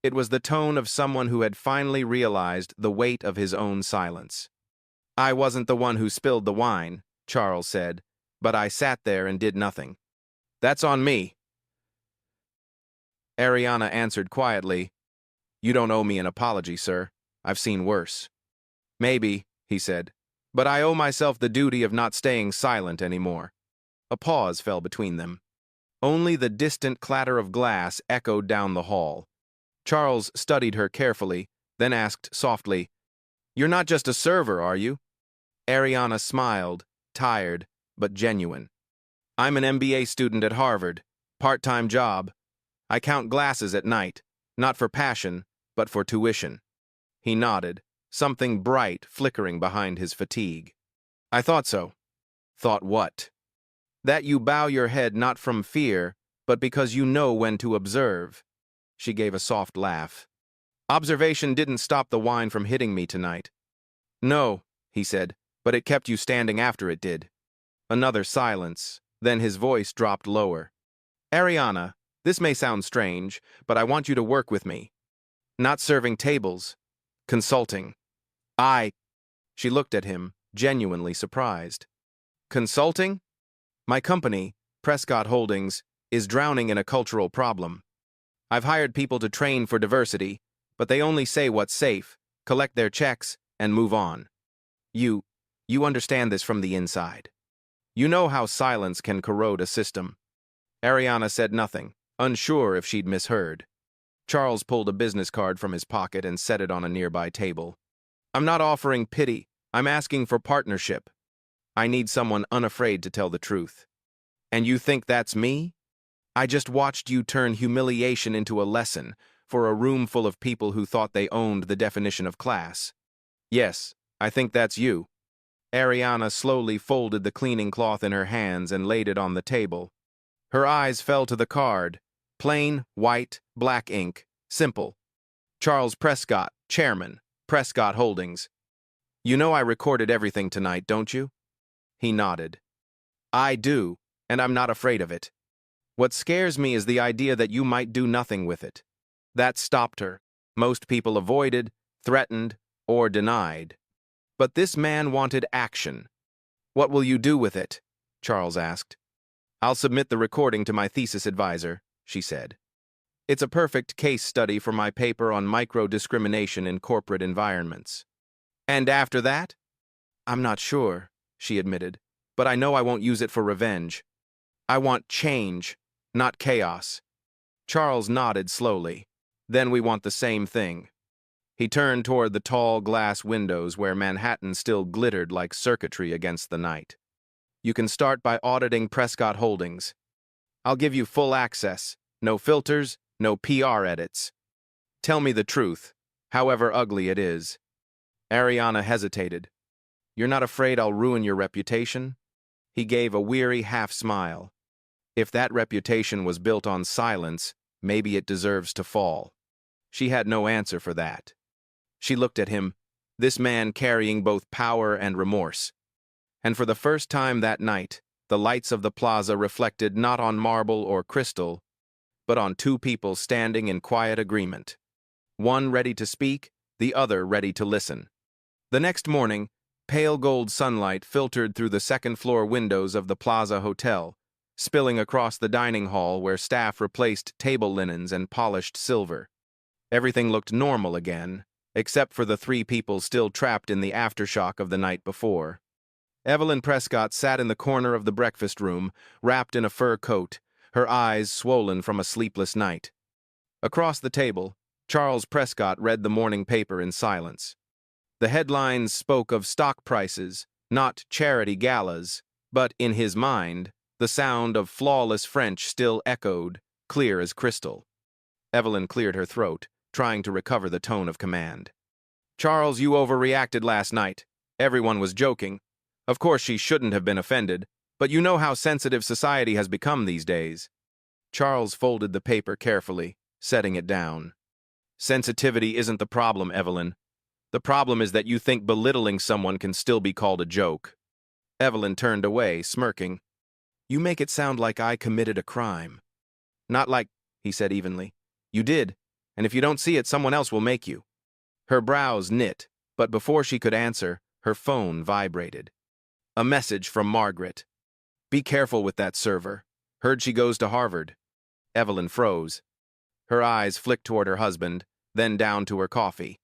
It was the tone of someone who had finally realized the weight of his own silence. "I wasn't the one who spilled the wine," Charles said, "but I sat there and did nothing. That's on me." Ariana answered quietly, "You don't owe me an apology, sir. I've seen worse." "Maybe," he said, "but I owe myself the duty of not staying silent anymore." A pause fell between them. Only the distant clatter of glass echoed down the hall. Charles studied her carefully, then asked softly, "You're not just a server, are you?" Ariana smiled, tired, but genuine. "I'm an MBA student at Harvard, part-time job. I count glasses at night, not for passion, but for tuition." He nodded, something bright flickering behind his fatigue. "I thought so." "Thought what?" "That you bow your head not from fear, but because you know when to observe." She gave a soft laugh. "Observation didn't stop the wine from hitting me tonight." "No," he said, "but it kept you standing after it did." Another silence, then his voice dropped lower. "Ariana, this may sound strange, but I want you to work with me. Not serving tables, consulting." She looked at him, genuinely surprised. "Consulting? My company, Prescott Holdings, is drowning in a cultural problem. I've hired people to train for diversity, but they only say what's safe, collect their checks, and move on. You understand this from the inside. You know how silence can corrode a system." Ariana said nothing, unsure if she'd misheard. Charles pulled a business card from his pocket and set it on a nearby table. "I'm not offering pity. I'm asking for partnership. I need someone unafraid to tell the truth." "And you think that's me? I just watched you turn humiliation into a lesson for a room full of people who thought they owned the definition of class." "Yes, I think that's you." Ariana slowly folded the cleaning cloth in her hands and laid it on the table. Her eyes fell to the card. Plain, white, black ink. Simple. "Charles Prescott, Chairman, Prescott Holdings." "You know I recorded everything tonight, don't you?" He nodded. "I do, and I'm not afraid of it. What scares me is the idea that you might do nothing with it." That stopped her. Most people avoided, threatened, or denied. But this man wanted action. "What will you do with it?" Charles asked. "I'll submit the recording to my thesis advisor," she said. "It's a perfect case study for my paper on micro-discrimination in corporate environments." "And after that?" "I'm not sure," she admitted, "but I know I won't use it for revenge. I want change, not chaos." Charles nodded slowly. "Then we want the same thing." He turned toward the tall glass windows where Manhattan still glittered like circuitry against the night. "You can start by auditing Prescott Holdings. I'll give you full access, no filters, no PR edits. Tell me the truth, however ugly it is." Ariana hesitated. "You're not afraid I'll ruin your reputation?" He gave a weary half-smile. If that reputation was built on silence, maybe it deserves to fall. She had no answer for that. She looked at him, this man carrying both power and remorse. And for the first time that night, the lights of the plaza reflected not on marble or crystal, but on two people standing in quiet agreement. One ready to speak, the other ready to listen. The next morning, pale gold sunlight filtered through the second-floor windows of the Plaza Hotel, spilling across the dining hall where staff replaced table linens and polished silver. Everything looked normal again, except for the three people still trapped in the aftershock of the night before. Evelyn Prescott sat in the corner of the breakfast room, wrapped in a fur coat, her eyes swollen from a sleepless night. Across the table, Charles Prescott read the morning paper in silence. The headlines spoke of stock prices, not charity galas, but in his mind, the sound of flawless French still echoed, clear as crystal. Evelyn cleared her throat, trying to recover the tone of command. Charles, you overreacted last night. Everyone was joking. Of course she shouldn't have been offended, but you know how sensitive society has become these days. Charles folded the paper carefully, setting it down. Sensitivity isn't the problem, Evelyn. The problem is that you think belittling someone can still be called a joke. Evelyn turned away, smirking. You make it sound like I committed a crime. Not like, he said evenly. You did, and if you don't see it, someone else will make you. Her brows knit, but before she could answer, her phone vibrated. A message from Margaret. Be careful with that server. Heard she goes to Harvard. Evelyn froze. Her eyes flicked toward her husband, then down to her coffee.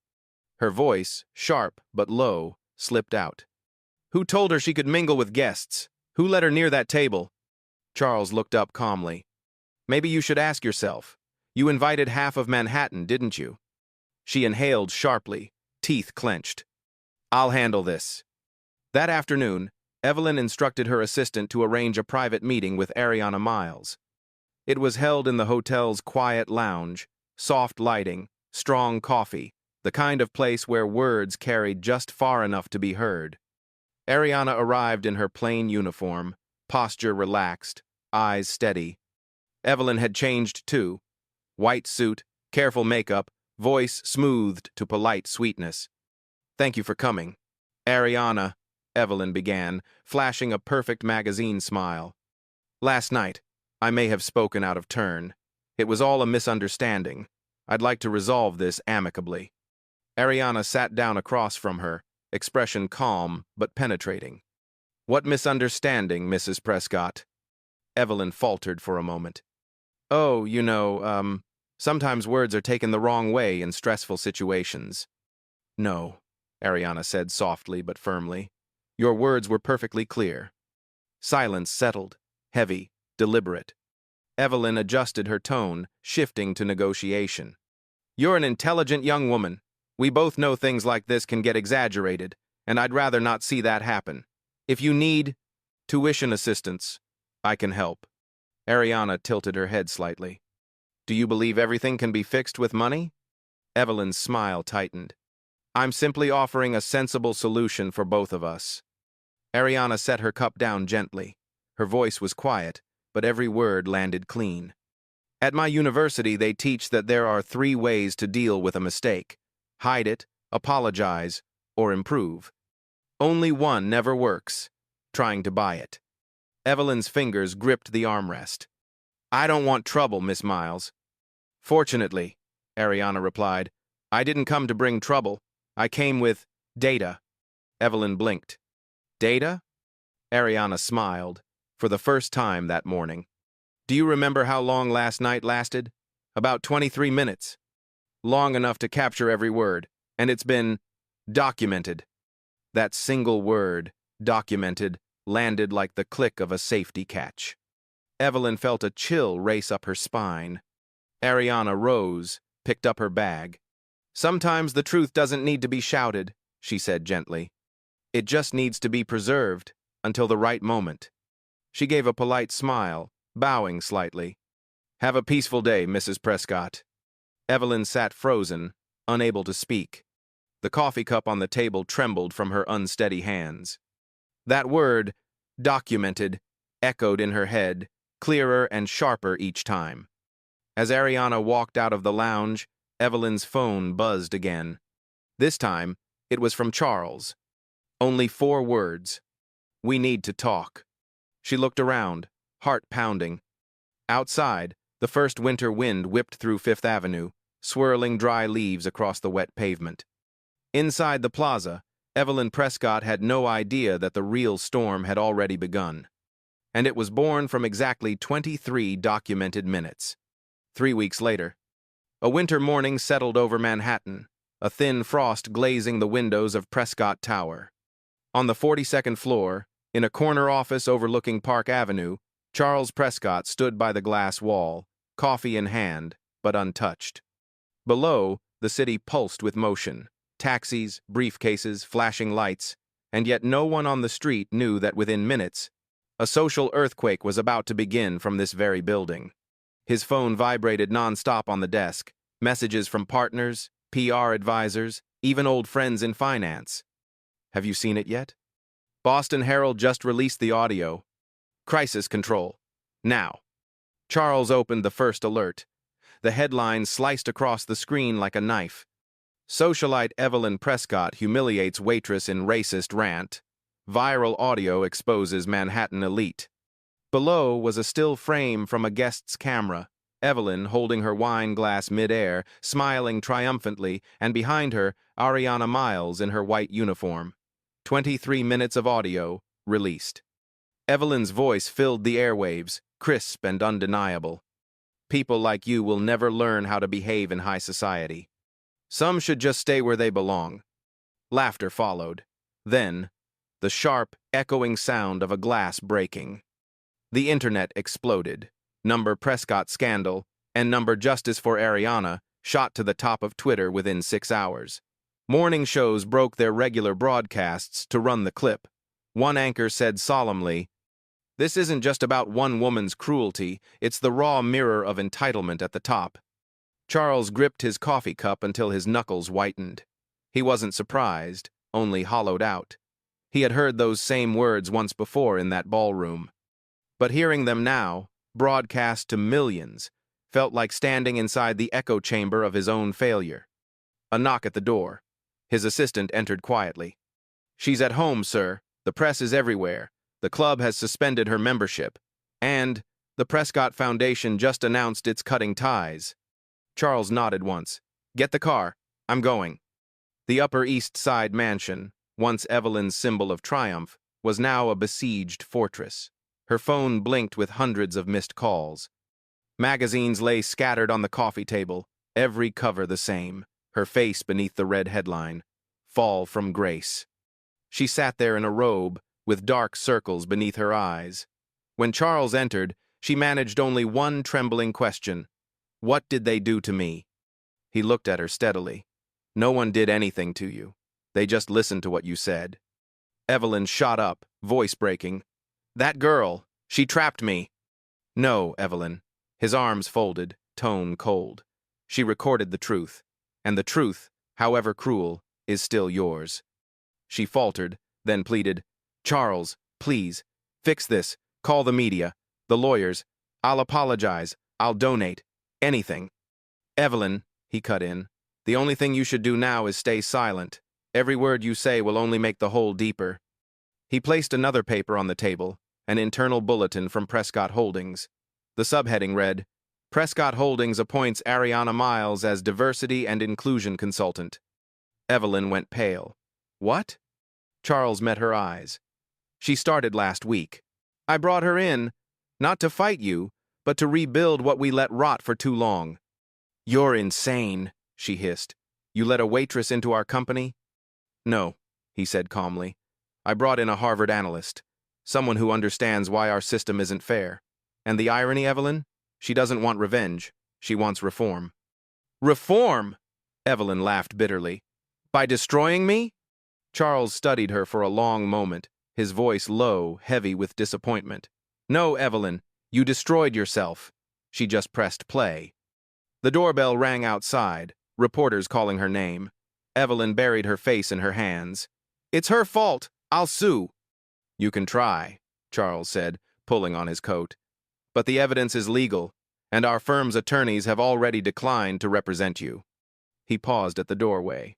Her voice, sharp but low, slipped out. Who told her she could mingle with guests? Who let her near that table? Charles looked up calmly. Maybe you should ask yourself. You invited half of Manhattan, didn't you? She inhaled sharply, teeth clenched. I'll handle this. That afternoon, Evelyn instructed her assistant to arrange a private meeting with Ariana Miles. It was held in the hotel's quiet lounge, soft lighting, strong coffee, the kind of place where words carried just far enough to be heard. Ariana arrived in her plain uniform, posture relaxed, eyes steady. Evelyn had changed too. White suit, careful makeup, voice smoothed to polite sweetness. Thank you for coming. Ariana, Evelyn began, flashing a perfect magazine smile. Last night, I may have spoken out of turn. It was all a misunderstanding. I'd like to resolve this amicably. Ariana sat down across from her, expression calm but penetrating. What misunderstanding, Mrs. Prescott? Evelyn faltered for a moment. Oh, sometimes words are taken the wrong way in stressful situations. No, Ariana said softly but firmly. Your words were perfectly clear. Silence settled, heavy, deliberate. Evelyn adjusted her tone, shifting to negotiation. You're an intelligent young woman. We both know things like this can get exaggerated, and I'd rather not see that happen. If you need tuition assistance, I can help. Ariana tilted her head slightly. Do you believe everything can be fixed with money? Evelyn's smile tightened. I'm simply offering a sensible solution for both of us. Ariana set her cup down gently. Her voice was quiet, but every word landed clean. At my university, they teach that there are 3 ways to deal with a mistake: hide it, apologize, or improve. Only one never works: trying to buy it. Evelyn's fingers gripped the armrest. I don't want trouble, Miss Miles. Fortunately, Ariana replied, I didn't come to bring trouble. I came with data. Evelyn blinked. Data? Ariana smiled, for the first time that morning. Do you remember how long last night lasted? About 23 minutes. Long enough to capture every word, and it's been documented. That single word, documented, landed like the click of a safety catch. Evelyn felt a chill race up her spine. Ariana rose, picked up her bag. Sometimes the truth doesn't need to be shouted, she said gently. It just needs to be preserved until the right moment. She gave a polite smile, bowing slightly. Have a peaceful day, Mrs. Prescott. Evelyn sat frozen, unable to speak. The coffee cup on the table trembled from her unsteady hands. That word, documented, echoed in her head, clearer and sharper each time. As Ariana walked out of the lounge, Evelyn's phone buzzed again. This time, it was from Charles. Only 4 words. We need to talk. She looked around, heart pounding. Outside, the first winter wind whipped through Fifth Avenue, swirling dry leaves across the wet pavement. Inside the plaza, Evelyn Prescott had no idea that the real storm had already begun. And it was born from exactly 23 documented minutes. 3 weeks later, a winter morning settled over Manhattan, a thin frost glazing the windows of Prescott Tower. On the 42nd floor, in a corner office overlooking Park Avenue, Charles Prescott stood by the glass wall, coffee in hand, but untouched. Below, the city pulsed with motion, taxis, briefcases, flashing lights, and yet no one on the street knew that within minutes, a social earthquake was about to begin from this very building. His phone vibrated nonstop on the desk, messages from partners, PR advisors, even old friends in finance. Have you seen it yet? Boston Herald just released the audio. Crisis control. Now. Charles opened the first alert. The headline sliced across the screen like a knife. Socialite Evelyn Prescott humiliates waitress in racist rant. Viral audio exposes Manhattan elite. Below was a still frame from a guest's camera, Evelyn holding her wine glass mid-air, smiling triumphantly, and behind her, Ariana Miles in her white uniform. 23 minutes of audio, released. Evelyn's voice filled the airwaves, crisp and undeniable. People like you will never learn how to behave in high society. Some should just stay where they belong. Laughter followed. Then, the sharp, echoing sound of a glass breaking. The internet exploded. Number Prescott scandal and number justice for Ariana shot to the top of Twitter within 6 hours. Morning shows broke their regular broadcasts to run the clip. One anchor said solemnly, "This isn't just about one woman's cruelty, it's the raw mirror of entitlement at the top." Charles gripped his coffee cup until his knuckles whitened. He wasn't surprised, only hollowed out. He had heard those same words once before in that ballroom. But hearing them now, broadcast to millions, felt like standing inside the echo chamber of his own failure. A knock at the door. His assistant entered quietly. "She's at home, sir. The press is everywhere. The club has suspended her membership. And the Prescott Foundation just announced it's cutting ties." Charles nodded once. "Get the car. I'm going." The Upper East Side mansion, once Evelyn's symbol of triumph, was now a besieged fortress. Her phone blinked with hundreds of missed calls. Magazines lay scattered on the coffee table, every cover the same, her face beneath the red headline, "Fall from Grace." She sat there in a robe, with dark circles beneath her eyes. When Charles entered, she managed only one trembling question. "What did they do to me?" He looked at her steadily. "No one did anything to you. They just listened to what you said." Evelyn shot up, voice breaking. "That girl, she trapped me." "No, Evelyn." His arms folded, tone cold. "She recorded the truth, and the truth, however cruel, is still yours." She faltered, then pleaded, "Charles, please, fix this. Call the media, the lawyers. I'll apologize. I'll donate. Anything." "Evelyn," he cut in, "the only thing you should do now is stay silent. Every word you say will only make the hole deeper." He placed another paper on the table, an internal bulletin from Prescott Holdings. The subheading read, "Prescott Holdings appoints Ariana Miles as Diversity and Inclusion Consultant." Evelyn went pale. "What?" Charles met her eyes. "She started last week. I brought her in, not to fight you, but to rebuild what we let rot for too long." "You're insane," she hissed. "You let a waitress into our company?" "No," he said calmly. "I brought in a Harvard analyst, someone who understands why our system isn't fair. And the irony, Evelyn? She doesn't want revenge. She wants reform." "Reform?" Evelyn laughed bitterly. "By destroying me?" Charles studied her for a long moment, his voice low, heavy with disappointment. "No, Evelyn, you destroyed yourself." She just pressed play. The doorbell rang outside, reporters calling her name. Evelyn buried her face in her hands. "It's her fault. I'll sue." "You can try," Charles said, pulling on his coat. "But the evidence is legal, and our firm's attorneys have already declined to represent you." He paused at the doorway.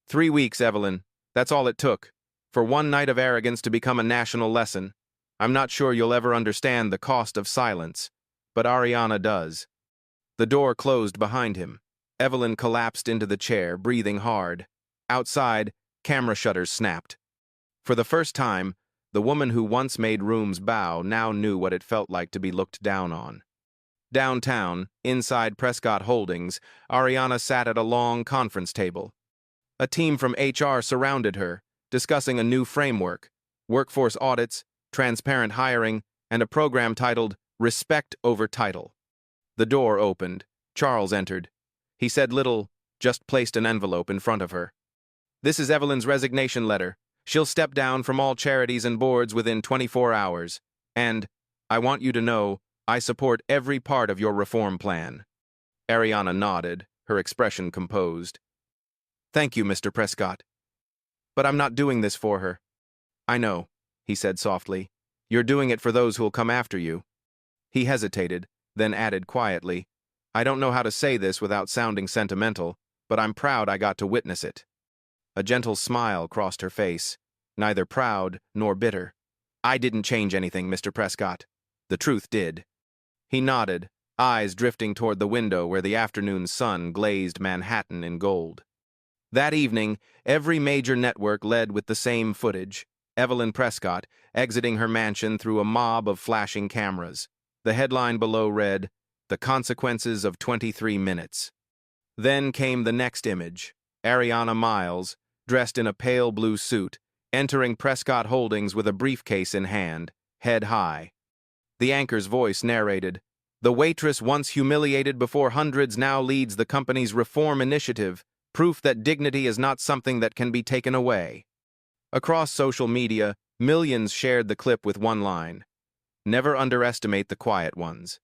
3 weeks, Evelyn. That's all it took. For one night of arrogance to become a national lesson. I'm not sure you'll ever understand the cost of silence, but Ariana does." The door closed behind him. Evelyn collapsed into the chair, breathing hard. Outside, camera shutters snapped. For the first time, the woman who once made rooms bow now knew what it felt like to be looked down on. Downtown, inside Prescott Holdings, Ariana sat at a long conference table. A team from HR surrounded her, discussing a new framework, workforce audits, transparent hiring, and a program titled Respect Over Title. The door opened. Charles entered. He said little, just placed an envelope in front of her. "This is Evelyn's resignation letter. She'll step down from all charities and boards within 24 hours. And, I want you to know, I support every part of your reform plan." Ariana nodded, her expression composed. "Thank you, Mr. Prescott. But I'm not doing this for her." "I know," he said softly. "You're doing it for those who'll come after you." He hesitated, then added quietly, "I don't know how to say this without sounding sentimental, but I'm proud I got to witness it." A gentle smile crossed her face, neither proud nor bitter. "I didn't change anything, Mr. Prescott. The truth did." He nodded, eyes drifting toward the window where the afternoon sun glazed Manhattan in gold. That evening, every major network led with the same footage: Evelyn Prescott exiting her mansion through a mob of flashing cameras. The headline below read, "The Consequences of 23 Minutes." Then came the next image: Ariana Miles, dressed in a pale blue suit, entering Prescott Holdings with a briefcase in hand, head high. The anchor's voice narrated, "The waitress once humiliated before hundreds now leads the company's reform initiative, proof that dignity is not something that can be taken away." Across social media, millions shared the clip with one line: "Never underestimate the quiet ones."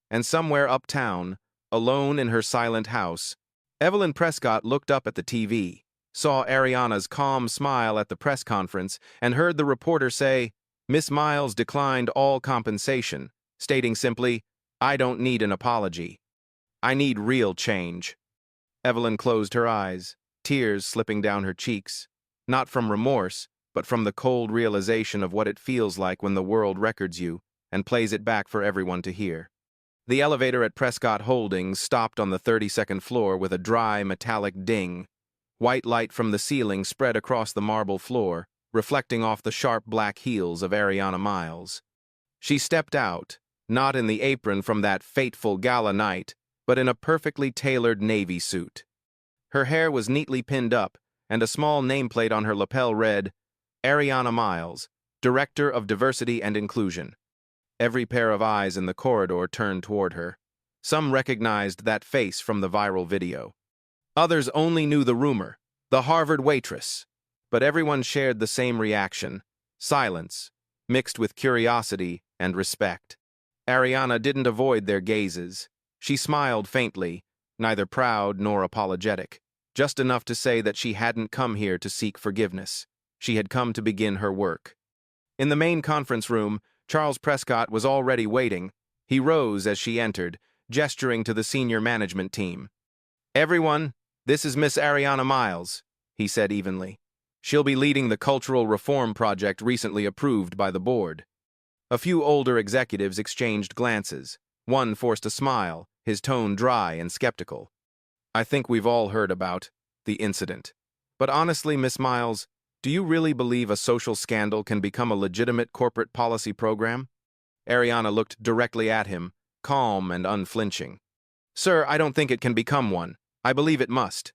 And somewhere uptown, alone in her silent house, Evelyn Prescott looked up at the TV, saw Ariana's calm smile at the press conference, and heard the reporter say, "Miss Miles declined all compensation," stating simply, "I don't need an apology. I need real change." Evelyn closed her eyes, tears slipping down her cheeks, not from remorse, but from the cold realization of what it feels like when the world records you and plays it back for everyone to hear. The elevator at Prescott Holdings stopped on the 32nd floor with a dry, metallic ding. White light from the ceiling spread across the marble floor, reflecting off the sharp black heels of Ariana Miles. She stepped out, not in the apron from that fateful gala night, but in a perfectly tailored navy suit. Her hair was neatly pinned up, and a small nameplate on her lapel read, "Ariana Miles, Director of Diversity and Inclusion." Every pair of eyes in the corridor turned toward her. Some recognized that face from the viral video. Others only knew the rumor, the Harvard waitress. But everyone shared the same reaction: silence, mixed with curiosity and respect. Ariana didn't avoid their gazes. She smiled faintly, neither proud nor apologetic, just enough to say that she hadn't come here to seek forgiveness. She had come to begin her work. In the main conference room, Charles Prescott was already waiting. He rose as she entered, gesturing to the senior management team. "Everyone, this is Miss Ariana Miles," he said evenly. "She'll be leading the cultural reform project recently approved by the board." A few older executives exchanged glances. One forced a smile, his tone dry and skeptical. "I think we've all heard about the incident. But honestly, Miss Miles, do you really believe a social scandal can become a legitimate corporate policy program?" Ariana looked directly at him, calm and unflinching. "Sir, I don't think it can become one. I believe it must.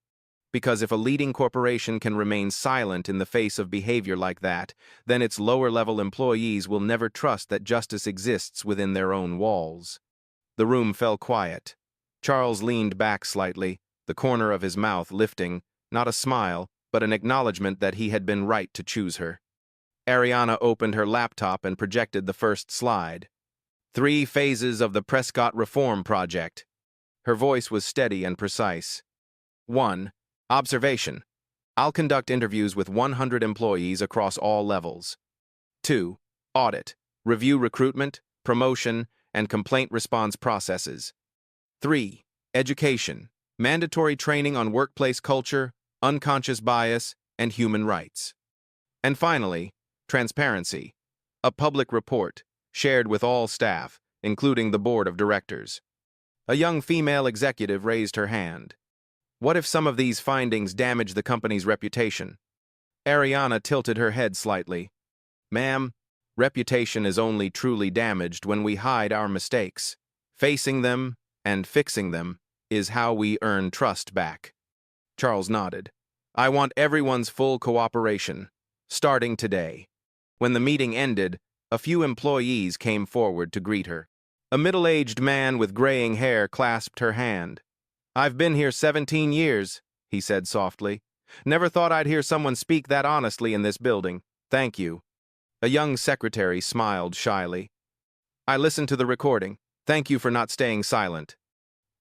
Because if a leading corporation can remain silent in the face of behavior like that, then its lower-level employees will never trust that justice exists within their own walls." The room fell quiet. Charles leaned back slightly, the corner of his mouth lifting, not a smile, but an acknowledgement that he had been right to choose her. Ariana opened her laptop and projected the first slide. 3 phases of the Prescott Reform Project. Her voice was steady and precise. 1. Observation. I'll conduct interviews with 100 employees across all levels. 2. Audit. Review recruitment, promotion, and complaint response processes. 3. Education. Mandatory training on workplace culture, unconscious bias, and human rights. And finally, transparency. A public report, shared with all staff, including the board of directors. A young female executive raised her hand. "What if some of these findings damage the company's reputation?" Ariana tilted her head slightly. "Ma'am, reputation is only truly damaged when we hide our mistakes. Facing them and fixing them is how we earn trust back." Charles nodded. I want everyone's full cooperation, starting today." When the meeting ended, a few employees came forward to greet her. A middle-aged man with graying hair clasped her hand. "I've been here 17 years, he said softly. "Never thought I'd hear someone speak that honestly in this building. Thank you." A young secretary smiled shyly. "I listened to the recording. Thank you for not staying silent."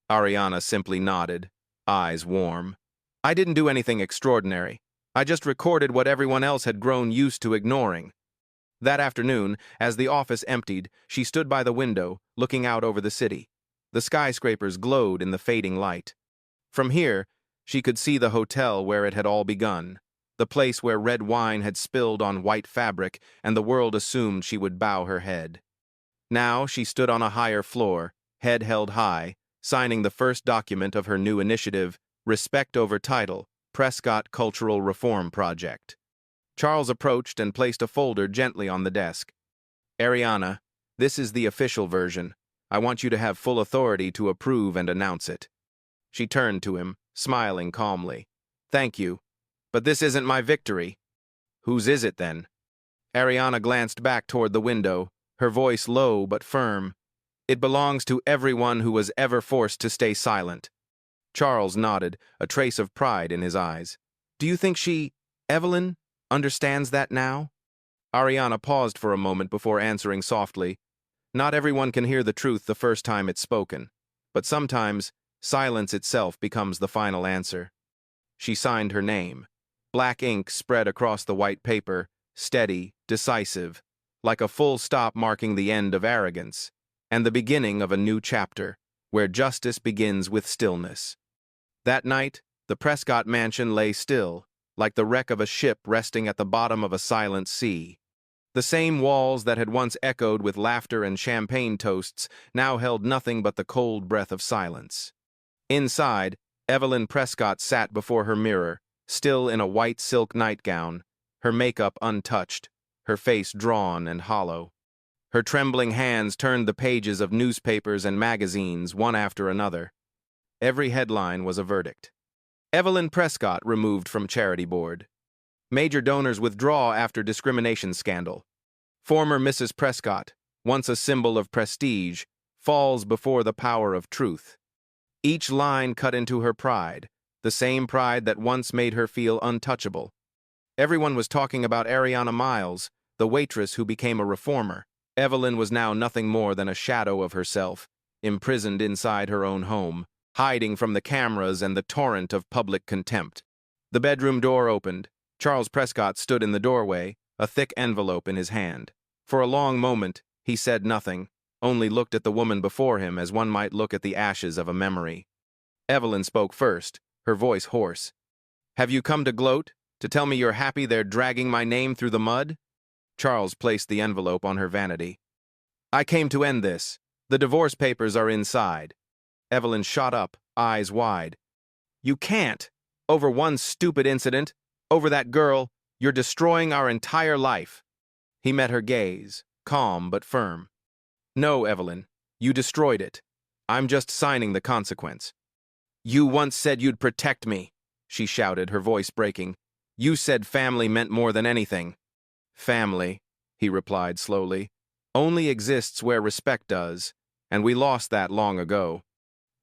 Ariana simply nodded, eyes warm. "I didn't do anything extraordinary. I just recorded what everyone else had grown used to ignoring." That afternoon, as the office emptied, she stood by the window, looking out over the city. The skyscrapers glowed in the fading light. From here, she could see the hotel where it had all begun, the place where red wine had spilled on white fabric and the world assumed she would bow her head. Now she stood on a higher floor, head held high, signing the first document of her new initiative, Respect Over Title, Prescott Cultural Reform Project. Charles approached and placed a folder gently on the desk. "Ariana, this is the official version. I want you to have full authority to approve and announce it." She turned to him, smiling calmly. "Thank you, but this isn't my victory." "Whose is it then?" Ariana glanced back toward the window, her voice low but firm. "It belongs to everyone who was ever forced to stay silent." Charles nodded, a trace of pride in his eyes. "Do you think Evelyn, understands that now?" Ariana paused for a moment before answering softly. "Not everyone can hear the truth the first time it's spoken, but sometimes silence itself becomes the final answer." She signed her name. Black ink spread across the white paper, steady, decisive, like a full stop marking the end of arrogance, and the beginning of a new chapter, where justice begins with stillness. That night, the Prescott mansion lay still, like the wreck of a ship resting at the bottom of a silent sea. The same walls that had once echoed with laughter and champagne toasts now held nothing but the cold breath of silence. Inside, Evelyn Prescott sat before her mirror, still in a white silk nightgown, her makeup untouched, her face drawn and hollow. Her trembling hands turned the pages of newspapers and magazines, one after another. Every headline was a verdict. Evelyn Prescott removed from charity board. Major donors withdraw after discrimination scandal. Former Mrs. Prescott, once a symbol of prestige, falls before the power of truth. Each line cut into her pride, the same pride that once made her feel untouchable. Everyone was talking about Ariana Miles, the waitress who became a reformer. Evelyn was now nothing more than a shadow of herself, imprisoned inside her own home, hiding from the cameras and the torrent of public contempt. The bedroom door opened. Charles Prescott stood in the doorway, a thick envelope in his hand. For a long moment, he said nothing, only looked at the woman before him as one might look at the ashes of a memory. Evelyn spoke first, her voice hoarse. "Have you come to gloat? To tell me you're happy they're dragging my name through the mud?" Charles placed the envelope on her vanity. "I came to end this. The divorce papers are inside." Evelyn shot up, eyes wide. "You can't! Over one stupid incident, over that girl, you're destroying our entire life." He met her gaze, calm but firm. "No, Evelyn, you destroyed it. I'm just signing the consequence." "You once said you'd protect me," she shouted, her voice breaking. "You said family meant more than anything." "Family," he replied slowly, "only exists where respect does, and we lost that long ago.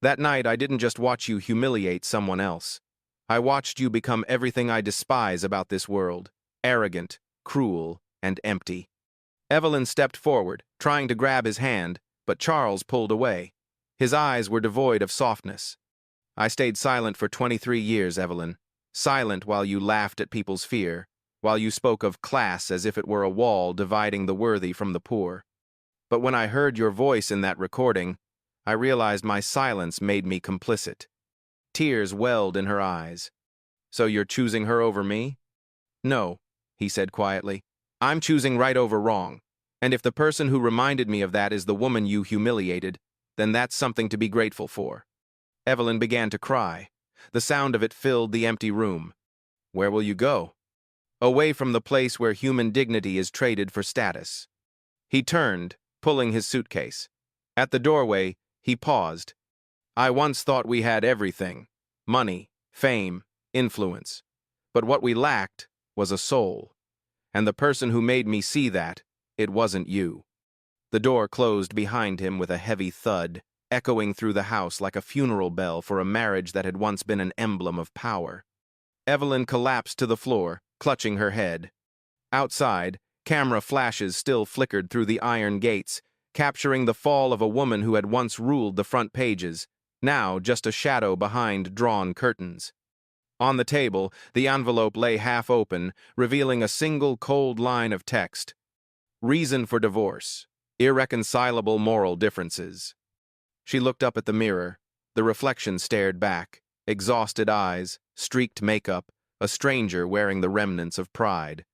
That night I didn't just watch you humiliate someone else. I watched you become everything I despise about this world, arrogant, cruel, and empty." Evelyn stepped forward, trying to grab his hand, but Charles pulled away. His eyes were devoid of softness. "I stayed silent for 23 years, Evelyn. Silent while you laughed at people's fear, while you spoke of class as if it were a wall dividing the worthy from the poor. But when I heard your voice in that recording, I realized my silence made me complicit." Tears welled in her eyes. "So you're choosing her over me?" "No," he said quietly. "I'm choosing right over wrong. And if the person who reminded me of that is the woman you humiliated, then that's something to be grateful for." Evelyn began to cry. The sound of it filled the empty room. "Where will you go?" "Away from the place where human dignity is traded for status." He turned, pulling his suitcase. At the doorway, he paused. "I once thought we had everything: money, fame, influence. But what we lacked was a soul. And the person who made me see that, it wasn't you. The door closed behind him with a heavy thud, echoing through the house like a funeral bell for a marriage that had once been an emblem of power. Evelyn collapsed to the floor, clutching her head. Outside, camera flashes still flickered through the iron gates, capturing the fall of a woman who had once ruled the front pages, now just a shadow behind drawn curtains. On the table, the envelope lay half open, revealing a single cold line of text. Reason for divorce. Irreconcilable moral differences. She looked up at the mirror. The reflection stared back. Exhausted eyes, streaked makeup, a stranger wearing the remnants of pride.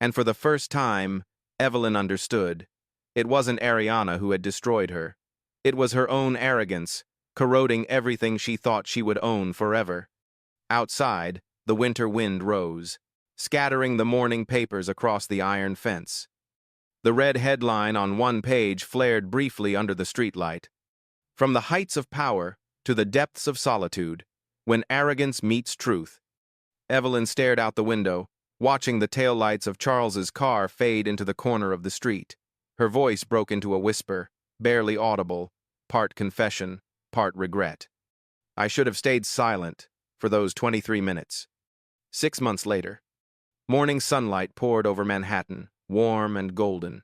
And for the first time, Evelyn understood. It wasn't Ariana who had destroyed her. It was her own arrogance, corroding everything she thought she would own forever. Outside, the winter wind rose, scattering the morning papers across the iron fence. The red headline on one page flared briefly under the streetlight. From the heights of power to the depths of solitude, when arrogance meets truth. Evelyn stared out the window, watching the taillights of Charles's car fade into the corner of the street. Her voice broke into a whisper, barely audible, part confession, part regret. I should have stayed silent for those 23 minutes. 6 months later. Morning sunlight poured over Manhattan, warm and golden.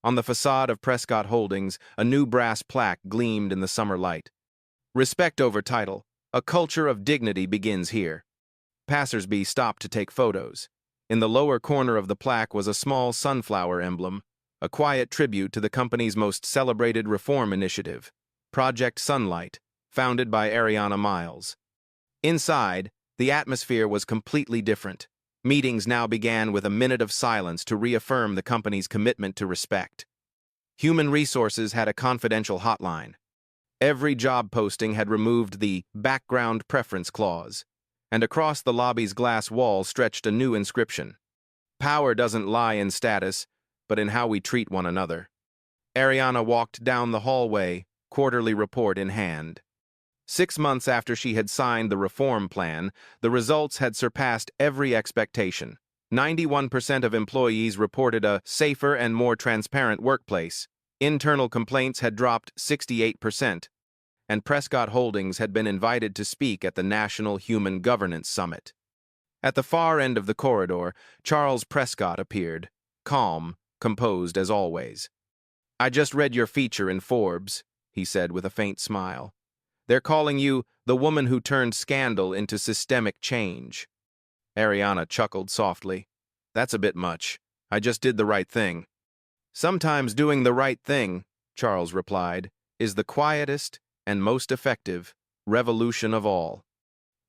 On the facade of Prescott Holdings, a new brass plaque gleamed in the summer light. Respect over title. A culture of dignity begins here. Passersby stopped to take photos. In the lower corner of the plaque was a small sunflower emblem, a quiet tribute to the company's most celebrated reform initiative, Project Sunlight, founded by Ariana Miles. Inside, the atmosphere was completely different. Meetings now began with a minute of silence to reaffirm the company's commitment to respect. Human Resources had a confidential hotline. Every job posting had removed the background preference clause, and across the lobby's glass wall stretched a new inscription. Power doesn't lie in status, but in how we treat one another. Ariana walked down the hallway, quarterly report in hand. 6 months after she had signed the reform plan, the results had surpassed every expectation. 91% of employees reported a safer and more transparent workplace. Internal complaints had dropped 68%, and Prescott Holdings had been invited to speak at the National Human Governance Summit. At the far end of the corridor, Charles Prescott appeared, calm, composed as always. I just read your feature in Forbes, he said with a faint smile. They're calling you the woman who turned scandal into systemic change. Ariana chuckled softly. That's a bit much. I just did the right thing. Sometimes doing the right thing, Charles replied, is the quietest and most effective revolution of all.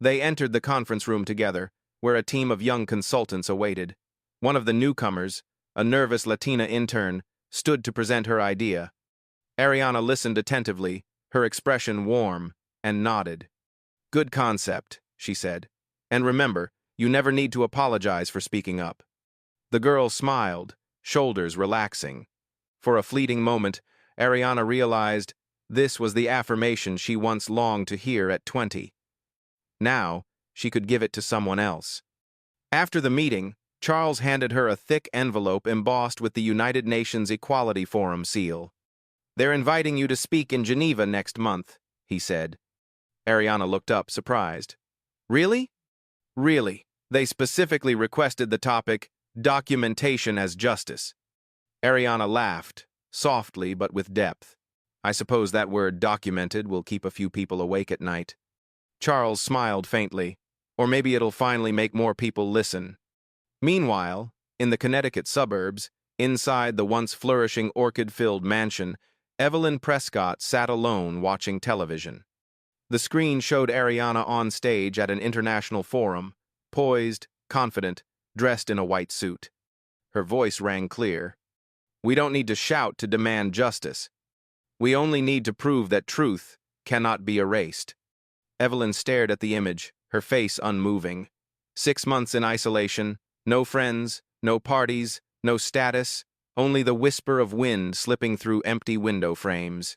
They entered the conference room together, where a team of young consultants awaited. One of the newcomers, a nervous Latina intern, stood to present her idea. Ariana listened attentively, her expression warm, and nodded. Good concept, she said. And remember, you never need to apologize for speaking up. The girl smiled, shoulders relaxing. For a fleeting moment, Ariana realized this was the affirmation she once longed to hear at 20. Now, she could give it to someone else. After the meeting, Charles handed her a thick envelope embossed with the United Nations Equality Forum seal. They're inviting you to speak in Geneva next month, he said. Ariana looked up, surprised. Really? Really. They specifically requested the topic, documentation as justice. Ariana laughed, softly but with depth. I suppose that word documented will keep a few people awake at night. Charles smiled faintly. Or maybe it'll finally make more people listen. Meanwhile, in the Connecticut suburbs, inside the once flourishing orchid-filled mansion, Evelyn Prescott sat alone watching television. The screen showed Ariana on stage at an international forum, poised, confident, dressed in a white suit. Her voice rang clear. We don't need to shout to demand justice. We only need to prove that truth cannot be erased. Evelyn stared at the image, her face unmoving. 6 months in isolation, no friends, no parties, no status, only the whisper of wind slipping through empty window frames.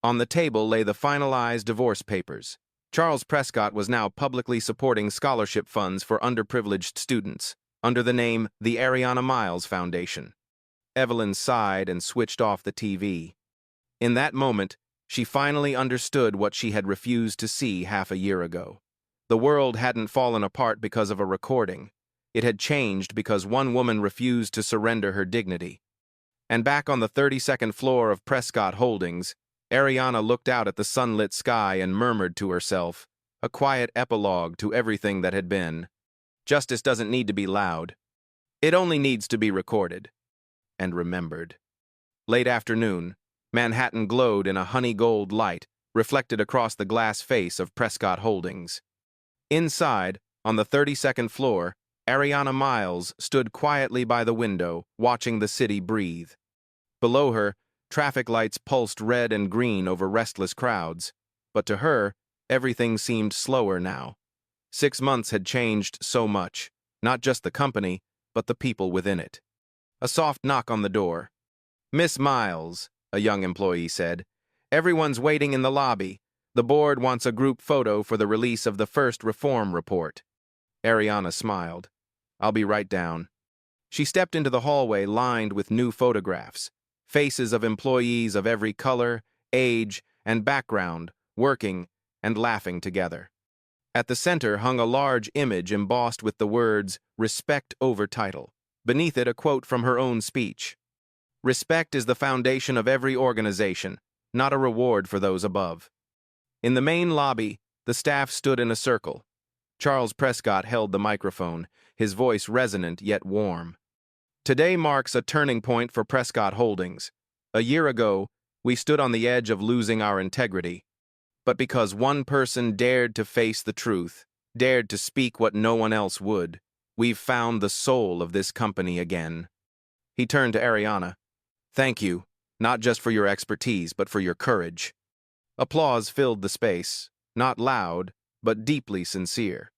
On the table lay the finalized divorce papers, Charles Prescott was now publicly supporting scholarship funds for underprivileged students under the name the Ariana Miles Foundation. Evelyn sighed and switched off the TV. In that moment, she finally understood what she had refused to see half a year ago. The world hadn't fallen apart because of a recording. It had changed because one woman refused to surrender her dignity. And back on the 32nd floor of Prescott Holdings, Ariana looked out at the sunlit sky and murmured to herself, a quiet epilogue to everything that had been. Justice doesn't need to be loud. It only needs to be recorded and remembered. Late afternoon, Manhattan glowed in a honey-gold light reflected across the glass face of Prescott Holdings. Inside, on the 32nd floor, Ariana Miles stood quietly by the window, watching the city breathe. Below her, traffic lights pulsed red and green over restless crowds, but to her, everything seemed slower now. 6 months had changed so much, not just the company, but the people within it. A soft knock on the door. "Miss Miles," a young employee said, "everyone's waiting in the lobby. The board wants a group photo for the release of the first reform report." Ariana smiled. "I'll be right down." She stepped into the hallway lined with new photographs, faces of employees of every color, age, and background, working and laughing together. At the center hung a large image embossed with the words, "Respect over title." Beneath it, a quote from her own speech. "Respect is the foundation of every organization, not a reward for those above." In the main lobby, the staff stood in a circle. Charles Prescott held the microphone, his voice resonant yet warm. "Today marks a turning point for Prescott Holdings. A year ago, we stood on the edge of losing our integrity. But because one person dared to face the truth, dared to speak what no one else would, we've found the soul of this company again." He turned to Ariana. "Thank you, not just for your expertise, but for your courage." Applause filled the space, not loud, but deeply sincere.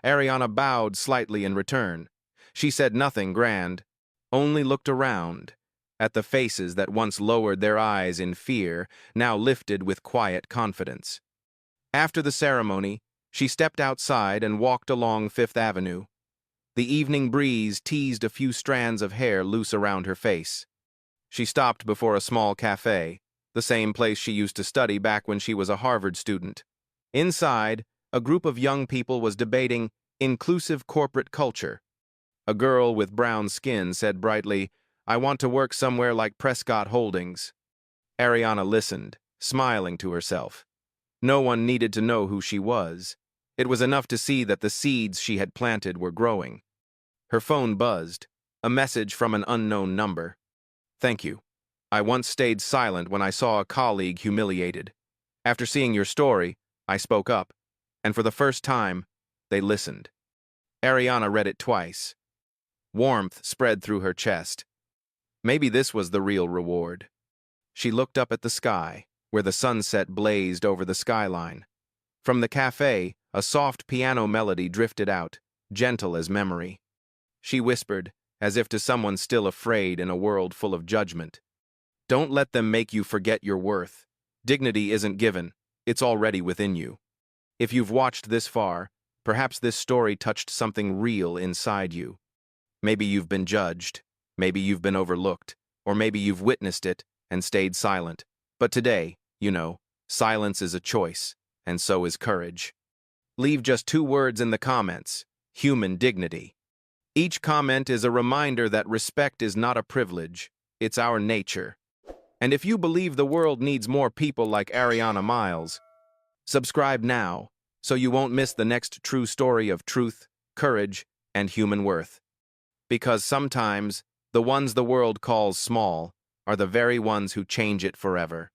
Ariana bowed slightly in return. She said nothing grand, only looked around, at the faces that once lowered their eyes in fear, now lifted with quiet confidence. After the ceremony, she stepped outside and walked along Fifth Avenue. The evening breeze teased a few strands of hair loose around her face. She stopped before a small cafe, the same place she used to study back when she was a Harvard student. Inside, a group of young people was debating inclusive corporate culture. A girl with brown skin said brightly, "I want to work somewhere like Prescott Holdings." Ariana listened, smiling to herself. No one needed to know who she was. It was enough to see that the seeds she had planted were growing. Her phone buzzed, a message from an unknown number. "Thank you. I once stayed silent when I saw a colleague humiliated. After seeing your story, I spoke up, and for the first time, they listened." Ariana read it twice. Warmth spread through her chest. Maybe this was the real reward. She looked up at the sky, where the sunset blazed over the skyline. From the cafe, a soft piano melody drifted out, gentle as memory. She whispered, as if to someone still afraid in a world full of judgment, "Don't let them make you forget your worth. Dignity isn't given, it's already within you." If you've watched this far, perhaps this story touched something real inside you. Maybe you've been judged, maybe you've been overlooked, or maybe you've witnessed it and stayed silent. But today, silence is a choice, and so is courage. Leave just 2 words in the comments: human dignity. Each comment is a reminder that respect is not a privilege, it's our nature. And if you believe the world needs more people like Ariana Miles, subscribe now so you won't miss the next true story of truth, courage, and human worth. Because sometimes, the ones the world calls small are the very ones who change it forever.